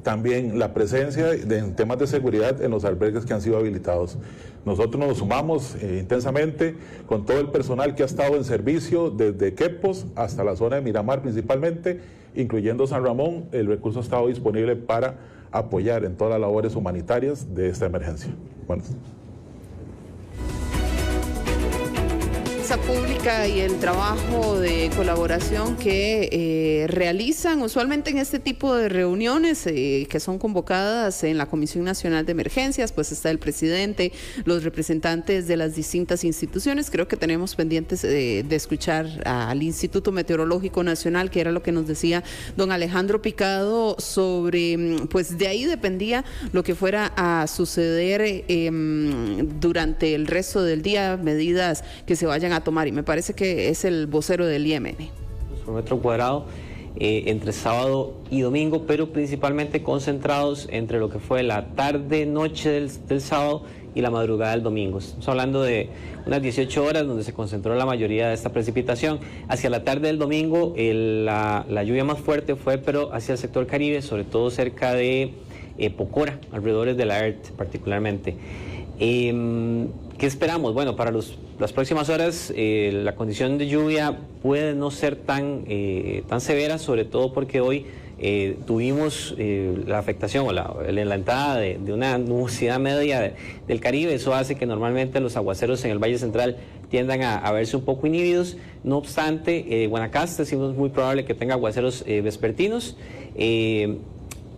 también la presencia en temas de seguridad en los albergues que han sido habilitados. Nosotros nos sumamos intensamente con todo el personal que ha estado en servicio desde Quepos hasta la zona de Miramar principalmente, incluyendo San Ramón. El recurso ha estado disponible para apoyar en todas las labores humanitarias de esta emergencia. Bueno. Pública y el trabajo de colaboración que realizan usualmente en este tipo de reuniones que son convocadas en la Comisión Nacional de Emergencias, pues está el presidente, los representantes de las distintas instituciones. Creo que tenemos pendientes de escuchar al Instituto Meteorológico Nacional, que era lo que nos decía don Alejandro Picado sobre, pues de ahí dependía lo que fuera a suceder durante el resto del día, medidas que se vayan a tomar, y me parece que es el vocero del IMN. Por metro cuadrado, entre sábado y domingo, pero principalmente concentrados entre lo que fue la tarde-noche del sábado y la madrugada del domingo. Estamos hablando de unas 18 horas donde se concentró la mayoría de esta precipitación. Hacia la tarde del domingo la lluvia más fuerte fue pero hacia el sector Caribe, sobre todo cerca de Pocora, alrededores de la ERT particularmente. ¿Qué esperamos? Bueno, para las próximas horas la condición de lluvia puede no ser tan severa, sobre todo porque hoy tuvimos la afectación o la entrada de una nubosidad media del Caribe. Eso hace que normalmente los aguaceros en el Valle Central tiendan a verse un poco inhibidos. No obstante, Guanacaste sí es muy probable que tenga aguaceros vespertinos.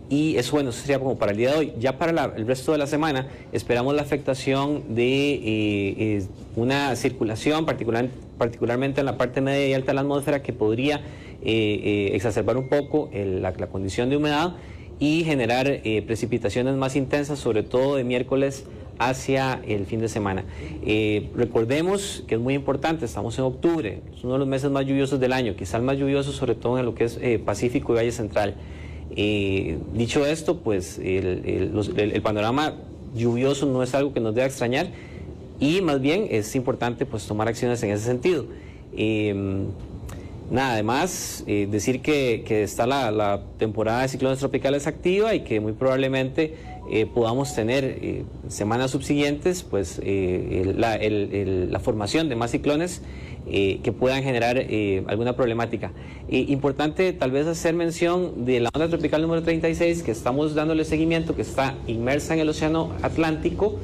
Y eso, bueno, eso sería como para el día de hoy. Ya para el resto de la semana esperamos la afectación de una circulación, particularmente en la parte media y alta de la atmósfera, que podría exacerbar un poco la condición de humedad y generar precipitaciones más intensas, sobre todo de miércoles hacia el fin de semana. Recordemos que es muy importante, estamos en octubre, es uno de los meses más lluviosos del año, quizá el más lluvioso sobre todo en lo que es Pacífico y Valle Central. Dicho esto, pues el panorama lluvioso no es algo que nos deba extrañar y más bien es importante pues tomar acciones en ese sentido. Además, decir que está la temporada de ciclones tropicales activa y que muy probablemente podamos tener semanas subsiguientes pues la formación de más ciclones que puedan generar alguna problemática. Importante tal vez hacer mención de la onda tropical número 36, que estamos dándole seguimiento, que está inmersa en el Océano Atlántico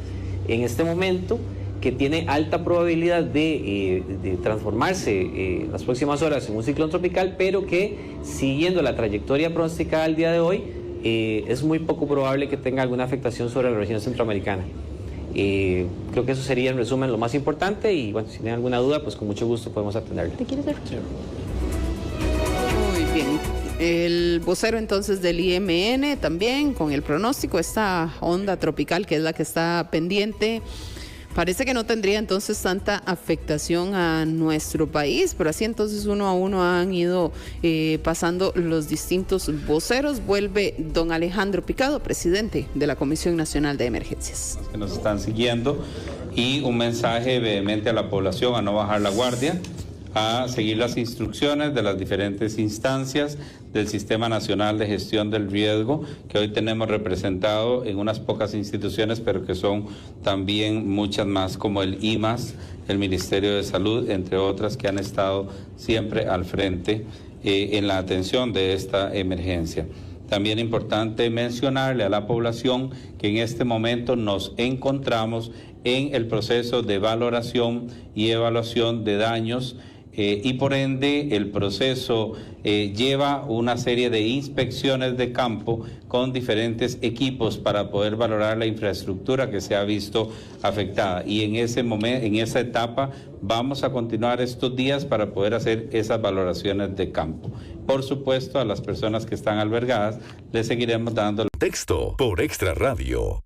en este momento, que tiene alta probabilidad de transformarse las próximas horas en un ciclón tropical, pero que siguiendo la trayectoria pronosticada al día de hoy, es muy poco probable que tenga alguna afectación sobre la región centroamericana. Creo que eso sería en resumen lo más importante y bueno, si tienen alguna duda, pues con mucho gusto podemos atenderla. ¿Te quieres ver? Sí. Muy bien. El vocero entonces del IMN también con el pronóstico, esta onda tropical que es la que está pendiente. Parece que no tendría entonces tanta afectación a nuestro país, pero así entonces uno a uno han ido pasando los distintos voceros. Vuelve don Alejandro Picado, presidente de la Comisión Nacional de Emergencias. Que nos están siguiendo y un mensaje vehemente a la población a no bajar la guardia, a seguir las instrucciones de las diferentes instancias del Sistema Nacional de Gestión del Riesgo, que hoy tenemos representado en unas pocas instituciones, pero que son también muchas más, como el IMAS, el Ministerio de Salud, entre otras, que han estado siempre al frente en la atención de esta emergencia. También importante mencionarle a la población que en este momento nos encontramos en el proceso de valoración y evaluación de daños y por ende el proceso lleva una serie de inspecciones de campo con diferentes equipos para poder valorar la infraestructura que se ha visto afectada, y en ese momento, en esa etapa vamos a continuar estos días para poder hacer esas valoraciones de campo. Por supuesto, a las personas que están albergadas les seguiremos dando Texto por Extra Radio.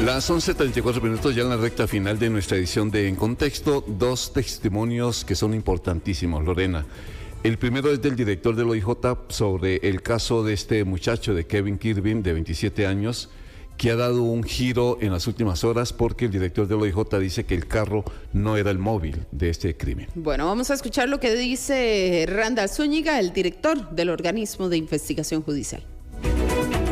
Las 11:34 minutos, ya en la recta final de nuestra edición de En Contexto, dos testimonios que son importantísimos, Lorena. El primero es del director del OIJ sobre el caso de este muchacho, de Kevin Kirby, de 27 años, que ha dado un giro en las últimas horas porque el director del OIJ dice que el carro no era el móvil de este crimen. Bueno, vamos a escuchar lo que dice Randall Zúñiga, el director del organismo de investigación judicial.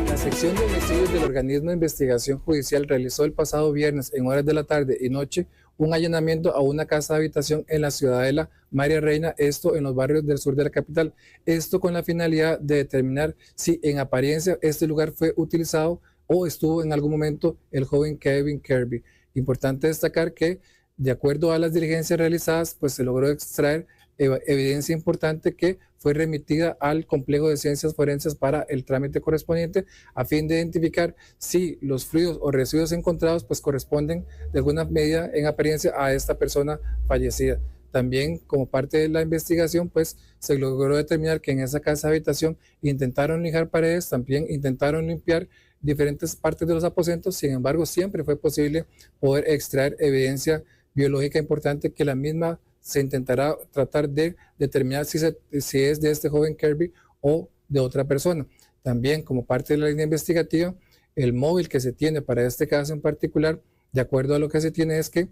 La sección de homicidios del organismo de investigación judicial realizó el pasado viernes en horas de la tarde y noche un allanamiento a una casa de habitación en la ciudadela María Reina, esto en los barrios del sur de la capital. Esto con la finalidad de determinar si en apariencia este lugar fue utilizado o estuvo en algún momento el joven Kevin Kirby. Importante destacar que, de acuerdo a las diligencias realizadas, pues se logró extraer evidencia importante que fue remitida al complejo de ciencias forenses para el trámite correspondiente a fin de identificar si los fluidos o residuos encontrados pues corresponden de alguna medida en apariencia a esta persona fallecida. También como parte de la investigación pues se logró determinar que en esa casa de habitación intentaron lijar paredes, también intentaron limpiar diferentes partes de los aposentos. Sin embargo, siempre fue posible poder extraer evidencia biológica importante que la misma se intentará tratar de determinar si es de este joven Kirby o de otra persona. También, como parte de la línea investigativa, el móvil que se tiene para este caso en particular, de acuerdo a lo que se tiene, es que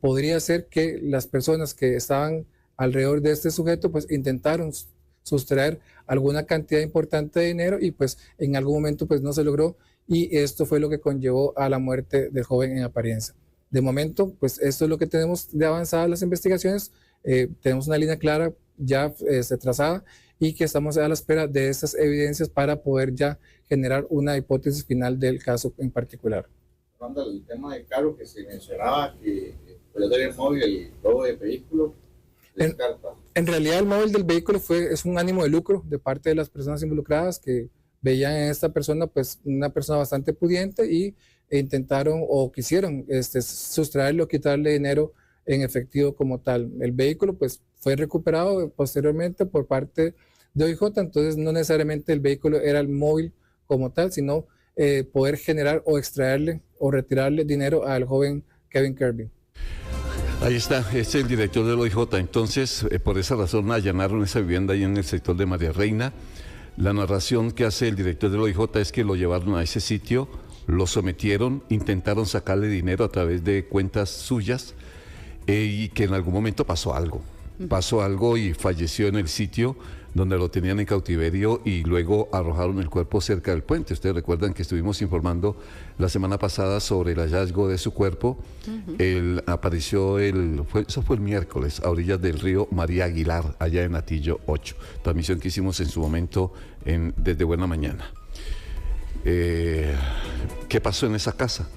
podría ser que las personas que estaban alrededor de este sujeto pues intentaron sustraer alguna cantidad importante de dinero y pues en algún momento pues no se logró, y esto fue lo que conllevó a la muerte del joven en apariencia. De momento pues esto es lo que tenemos de avanzadas las investigaciones. Tenemos una línea clara ya trazada y que estamos a la espera de estas evidencias para poder ya generar una hipótesis final del caso en particular. El tema del carro que se mencionaba, que puede el móvil, el robo de vehículo, en realidad el móvil del vehículo es un ánimo de lucro de parte de las personas involucradas que veían en esta persona pues una persona bastante pudiente y intentaron o quisieron sustraerle o quitarle dinero en efectivo como tal. El vehículo pues fue recuperado posteriormente por parte de OIJ, entonces no necesariamente el vehículo era el móvil como tal, sino poder generar o extraerle o retirarle dinero al joven Kevin Kirby. Ahí está, es el director del OIJ. Entonces, por esa razón allanaron esa vivienda ahí en el sector de María Reina. La narración que hace el director del OIJ es que lo llevaron a ese sitio, lo sometieron, intentaron sacarle dinero a través de cuentas suyas y que en algún momento pasó algo y falleció en el sitio donde lo tenían en cautiverio y luego arrojaron el cuerpo cerca del puente. Ustedes recuerdan que estuvimos informando la semana pasada sobre el hallazgo de su cuerpo. Apareció eso fue el miércoles, a orillas del río María Aguilar, allá en Atillo 8. Transmisión que hicimos en su momento desde Buena Mañana. ¿Qué pasó en esa casa?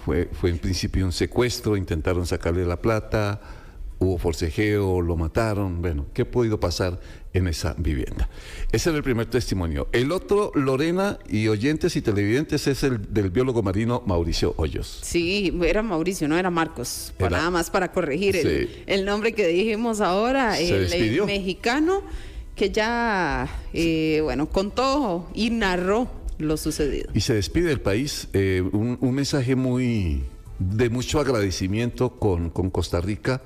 Fue en principio un secuestro, intentaron sacarle la plata, hubo forcejeo, lo mataron. Bueno, ¿qué ha podido pasar en esa vivienda? Ese era el primer testimonio. El otro, Lorena, y oyentes y televidentes, es el del biólogo marino Mauricio Hoyos. Sí, era Mauricio, no era Marcos. Nada más para corregir el nombre que dijimos ahora. El mexicano que ya, contó y narró lo sucedido. Y se despide del país. Un mensaje de mucho agradecimiento con Costa Rica.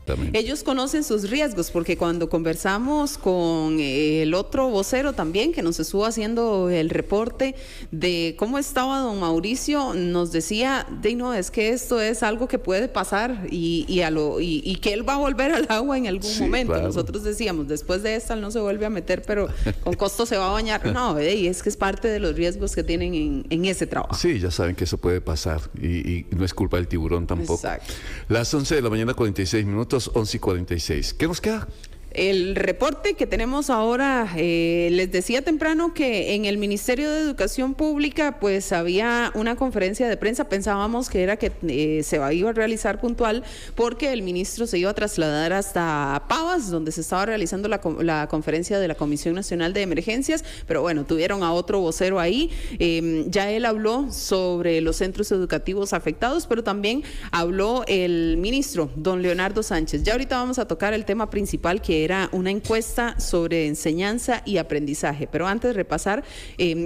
También. Ellos conocen sus riesgos, porque cuando conversamos con el otro vocero también, que nos estuvo haciendo el reporte de cómo estaba don Mauricio, nos decía, es que esto es algo que puede pasar y que él va a volver al agua en algún momento. Claro. Nosotros decíamos, después de esta no se vuelve a meter, pero con costo se va a bañar. No, es que es parte de los riesgos que tienen en ese trabajo. Sí, ya saben que eso puede pasar y no es culpa del tiburón tampoco. Exacto. Las 11 de la mañana, 46 minutos. 11:46. ¿Qué nos queda? El reporte que tenemos ahora, les decía temprano que en el Ministerio de Educación Pública pues había una conferencia de prensa. Pensábamos que era que se iba a realizar puntual porque el ministro se iba a trasladar hasta Pavas, donde se estaba realizando la conferencia de la Comisión Nacional de Emergencias, pero bueno, tuvieron a otro vocero ahí. Ya él habló sobre los centros educativos afectados, pero también habló el ministro, don Leonardo Sánchez. Ya ahorita vamos a tocar el tema principal, que era una encuesta sobre enseñanza y aprendizaje. Pero antes repasar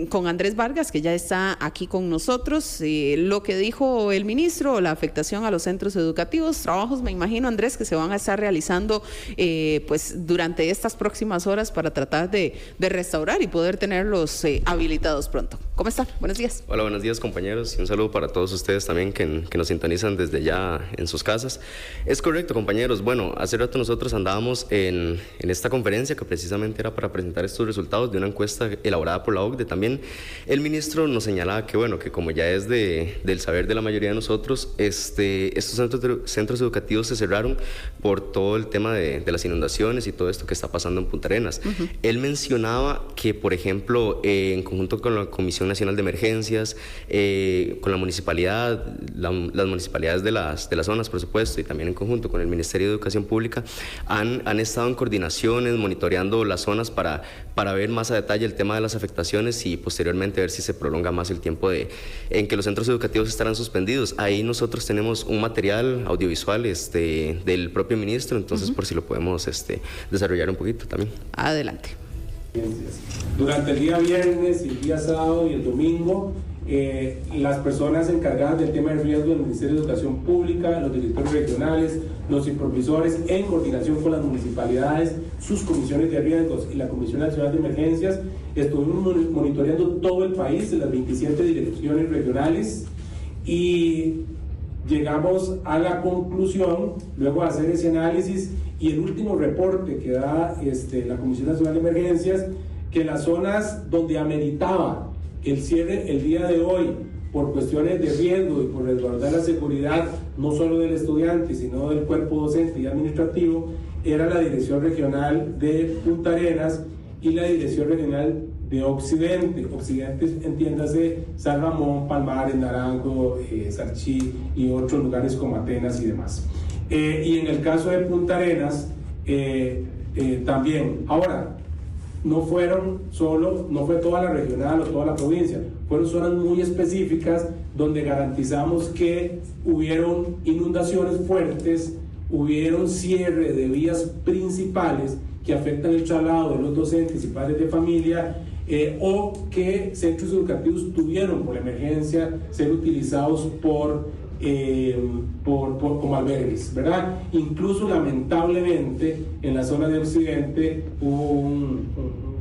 con Andrés Vargas, que ya está aquí con nosotros, lo que dijo el ministro, la afectación a los centros educativos, trabajos, me imagino, Andrés, que se van a estar realizando pues durante estas próximas horas para tratar de restaurar y poder tenerlos habilitados pronto. ¿Cómo están? Buenos días. Hola, buenos días, compañeros, y un saludo para todos ustedes también que nos sintonizan desde ya en sus casas. Es correcto, compañeros. Bueno, hace rato nosotros andábamos en esta conferencia que precisamente era para presentar estos resultados de una encuesta elaborada por la OCDE. También el ministro nos señalaba que como ya es del saber de la mayoría de nosotros, estos centros educativos se cerraron por todo el tema de las inundaciones y todo esto que está pasando en Punta Arenas. Él mencionaba que, por ejemplo, en conjunto con la Comisión Nacional de Emergencias, con la municipalidad, las municipalidades de las zonas, por supuesto, y también en conjunto con el Ministerio de Educación Pública, han estado en coordinaciones, monitoreando las zonas para ver más a detalle el tema de las afectaciones y posteriormente ver si se prolonga más el tiempo en que los centros educativos estarán suspendidos. Ahí nosotros tenemos un material audiovisual del propio ministro, entonces por si lo podemos desarrollar un poquito también. Adelante. Durante el día viernes, el día sábado y el domingo, las personas encargadas del tema de riesgo del Ministerio de Educación Pública, los directores regionales, los supervisores, en coordinación con las municipalidades, sus comisiones de riesgos y la Comisión Nacional de Emergencias, estuvimos monitoreando todo el país, en las 27 direcciones regionales, y llegamos a la conclusión, luego de hacer ese análisis y el último reporte que da la Comisión Nacional de Emergencias, que las zonas donde ameritaba el cierre el día de hoy por cuestiones de riesgo y por resguardar la seguridad no solo del estudiante sino del cuerpo docente y administrativo, era la Dirección Regional de Punta Arenas y la Dirección Regional de Occidente. Occidente, entiéndase, San Ramón, Palmares, Naranjo, Sarchí y otros lugares como Atenas y demás. Y en el caso de Punta Arenas, también. Ahora, no fue toda la regional o toda la provincia, fueron zonas muy específicas donde garantizamos que hubieron inundaciones fuertes, hubieron cierre de vías principales que afectan el traslado de los docentes y padres de familia, o que centros educativos tuvieron por emergencia ser utilizados como albergues, ¿verdad? Incluso lamentablemente en la zona de Occidente hubo un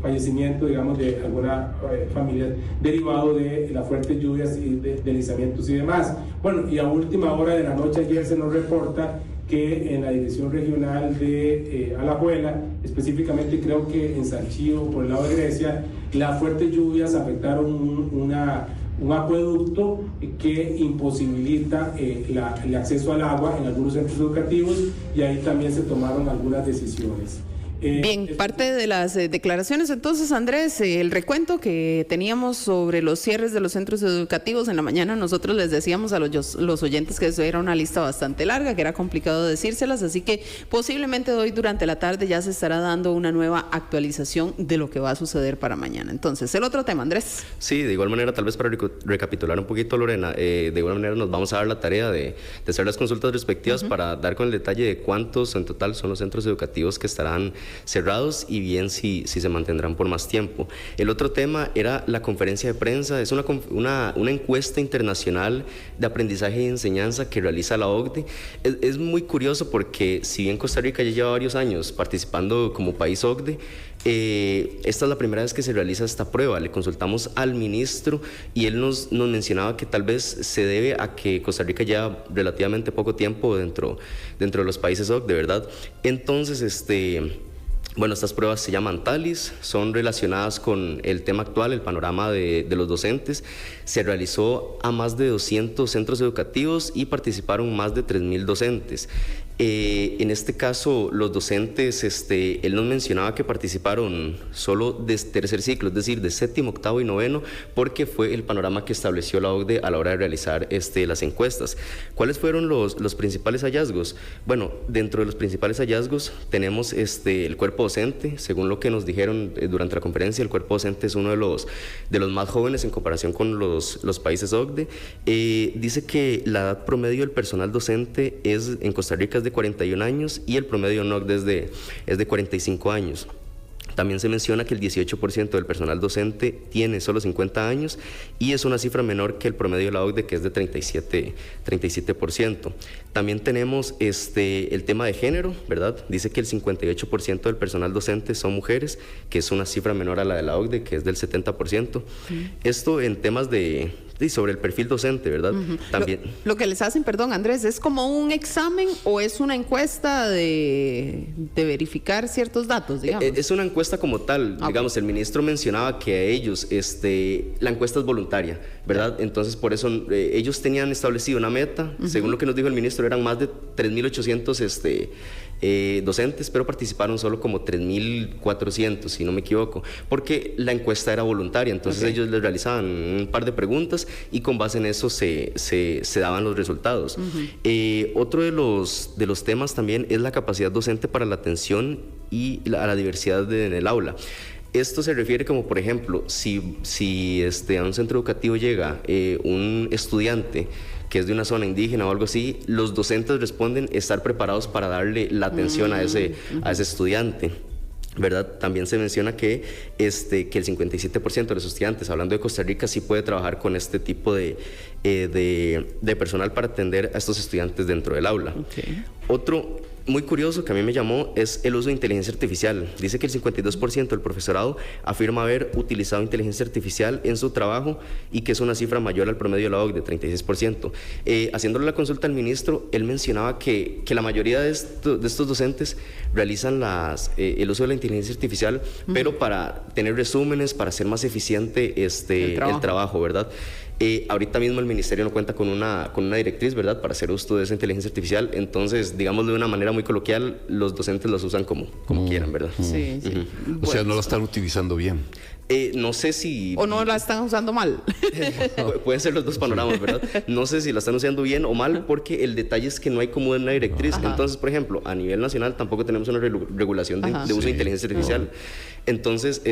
fallecimiento, digamos, de alguna familia derivado de las fuertes lluvias y de deslizamientos y demás. Bueno, y a última hora de la noche ayer se nos reporta que en la Dirección Regional de Alajuela, específicamente creo que en Salchío, por el lado de Grecia, las fuertes lluvias afectaron un acueducto que imposibilita el acceso al agua en algunos centros educativos, y ahí también se tomaron algunas decisiones. Bien, parte de las declaraciones entonces, Andrés, el recuento que teníamos sobre los cierres de los centros educativos en la mañana, nosotros les decíamos a los oyentes que eso era una lista bastante larga, que era complicado decírselas, así que posiblemente hoy durante la tarde ya se estará dando una nueva actualización de lo que va a suceder para mañana. Entonces, el otro tema, Andrés. Sí, de igual manera, tal vez para recapitular un poquito, Lorena, de igual manera nos vamos a dar la tarea de hacer las consultas respectivas para dar con el detalle de cuántos en total son los centros educativos que estarán cerrados y bien si se mantendrán por más tiempo. El otro tema era la conferencia de prensa. Es una encuesta internacional de aprendizaje y enseñanza que realiza la OCDE. Es muy curioso porque si bien Costa Rica ya lleva varios años participando como país OCDE, esta es la primera vez que se realiza esta prueba. Le consultamos al ministro y él nos mencionaba que tal vez se debe a que Costa Rica lleva relativamente poco tiempo dentro de los países OCDE, ¿verdad? Entonces, bueno, estas pruebas se llaman TALIS, son relacionadas con el tema actual, el panorama de los docentes. Se realizó a más de 200 centros educativos y participaron más de 3.000 docentes. En este caso, los docentes, él nos mencionaba que participaron solo de tercer ciclo, es decir, de séptimo, octavo y noveno, porque fue el panorama que estableció la OCDE a la hora de realizar las encuestas. ¿Cuáles fueron los principales hallazgos? Bueno, dentro de los principales hallazgos tenemos el cuerpo docente. Según lo que nos dijeron durante la conferencia, el cuerpo docente es uno de los más jóvenes en comparación con los países OCDE. Dice que la edad promedio del personal docente en Costa Rica es de 41 años y el promedio en OCDE es de 45 años. También se menciona que el 18% del personal docente tiene solo 50 años y es una cifra menor que el promedio de la OCDE, que es de 37%. También tenemos el tema de género, ¿verdad? Dice que el 58% del personal docente son mujeres, que es una cifra menor a la de la OCDE, que es del 70%. Esto en temas sobre el perfil docente, ¿verdad? También. Lo que les hacen, perdón, Andrés, ¿es como un examen o es una encuesta de verificar ciertos datos, digamos? Es una encuesta como tal. Digamos, el ministro mencionaba que a ellos la encuesta es voluntaria, ¿verdad? Entonces, por eso ellos tenían establecido una meta. Según lo que nos dijo el ministro, eran más de 3.800 docentes, pero participaron solo como 3.400, si no me equivoco, porque la encuesta era voluntaria. Entonces ellos les realizaban un par de preguntas y con base en eso se daban los resultados. Otro de los temas también es la capacidad docente para la atención y a la diversidad en el aula. Esto se refiere como, por ejemplo, si a un centro educativo llega un estudiante que es de una zona indígena o algo así, los docentes responden estar preparados para darle la atención a ese estudiante. ¿verdad? También se menciona que el 57% de los estudiantes, hablando de Costa Rica, sí puede trabajar con este tipo de personal para atender a estos estudiantes dentro del aula. Okay. Otro muy curioso que a mí me llamó es el uso de inteligencia artificial. Dice que el 52% del profesorado afirma haber utilizado inteligencia artificial en su trabajo y que es una cifra mayor al promedio de la OCDE de 36%. Haciéndole la consulta al ministro, él mencionaba que la mayoría de estos docentes realizan el uso de la inteligencia artificial, pero para tener resúmenes, para hacer más eficiente el trabajo, ¿verdad? Ahorita mismo el ministerio no cuenta con una directriz, ¿verdad?, para hacer uso de esa inteligencia artificial. Entonces, digamos de una manera muy coloquial, los docentes los usan como quieran, ¿verdad? Sí, sí. O sea, no la están utilizando bien. No sé si... O no la están usando mal. Pueden ser los dos panoramas, ¿verdad? No sé si la están usando bien o mal, porque el detalle es que no hay como una directriz. Ajá. Entonces, por ejemplo, a nivel nacional tampoco tenemos una regulación de uso de inteligencia artificial. Entonces,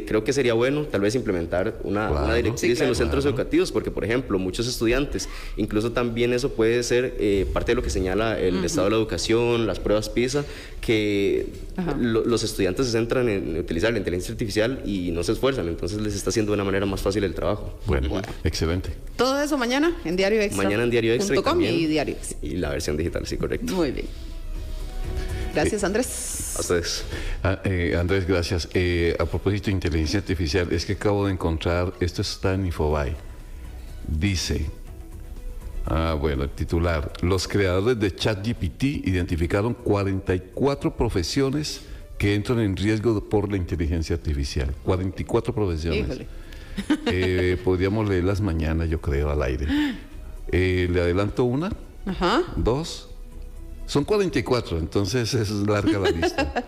creo que sería bueno tal vez implementar una directriz en los centros educativos, porque, por ejemplo, muchos estudiantes, incluso también eso puede ser parte de lo que señala el Estado de la Educación, las pruebas PISA, que los estudiantes se centran en utilizar la inteligencia artificial y no se esfuerzan, entonces les está haciendo de una manera más fácil el trabajo. Bueno, excelente. Todo eso mañana en Diario Extra. Mañana en Diario Extra y Diario Extra. Y la versión digital, sí, correcto. Muy bien. Gracias, Andrés. A ustedes. Andrés, gracias. A propósito de inteligencia artificial, es que acabo de encontrar, esto está en Infobae, dice, bueno, el titular, los creadores de ChatGPT identificaron 44 profesiones que entran en riesgo por la inteligencia artificial. 44 profesiones. Híjole. Podríamos leerlas mañana, yo creo, al aire. Le adelanto una, dos. Son 44, entonces es larga la lista.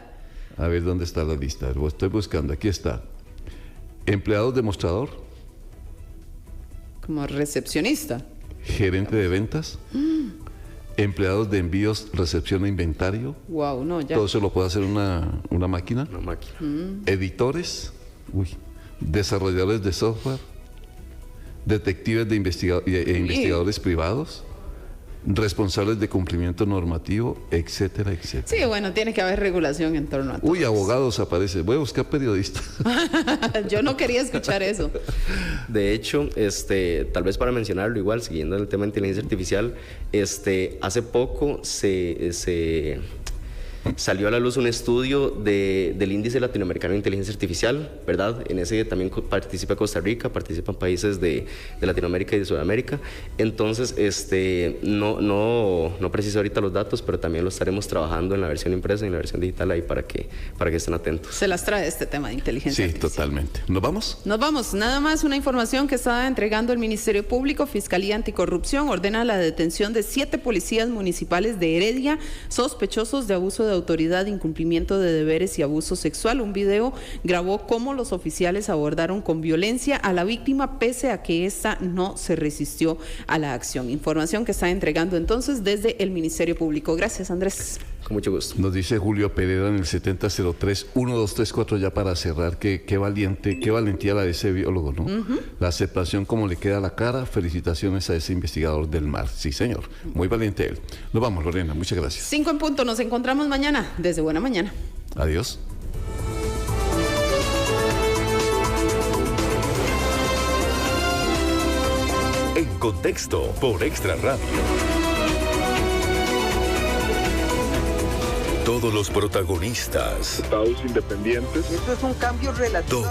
A ver, ¿dónde está la lista? Lo estoy buscando, aquí está. Empleados de mostrador. Como recepcionista. Gerente de ventas. Empleados de envíos, recepción e inventario. Wow, no, ya. Todo eso lo puede hacer una máquina. Una máquina. Editores. Desarrolladores de software. Detectives de investigadores privados. Responsables de cumplimiento normativo, etcétera, etcétera. Sí, bueno, tiene que haber regulación en torno a todo. Abogados aparece. Voy a buscar periodistas. Yo no quería escuchar eso. De hecho, tal vez para mencionarlo igual, siguiendo el tema de inteligencia artificial, hace poco salió a la luz un estudio del Índice Latinoamericano de Inteligencia Artificial, ¿verdad? En ese también participa Costa Rica, participan países de Latinoamérica y de Sudamérica. Entonces, no preciso ahorita los datos, pero también lo estaremos trabajando en la versión impresa y en la versión digital ahí para que estén atentos. Se las trae este tema de inteligencia artificial. Sí, totalmente. ¿Nos vamos? Nos vamos. Nada más una información que está entregando el Ministerio Público. Fiscalía Anticorrupción ordena la detención de 7 policías municipales de Heredia sospechosos de abuso de autoridad, incumplimiento de deberes y abuso sexual. Un video grabó cómo los oficiales abordaron con violencia a la víctima pese a que ésta no se resistió a la acción. Información que está entregando entonces desde el Ministerio Público. Gracias, Andrés. Con mucho gusto. Nos dice Julio Pereira en el 7003-1234 ya para cerrar, qué valentía la de ese biólogo, ¿no? La aceptación como le queda a la cara. Felicitaciones a ese investigador del mar. Sí, señor. Muy valiente él. Nos vamos, Lorena. Muchas gracias. 5 en punto. Nos encontramos mañana. Desde Buena Mañana. Adiós. En Contexto por Extra Radio. Todos los protagonistas. Estados independientes. Esto es un cambio relativo. Todo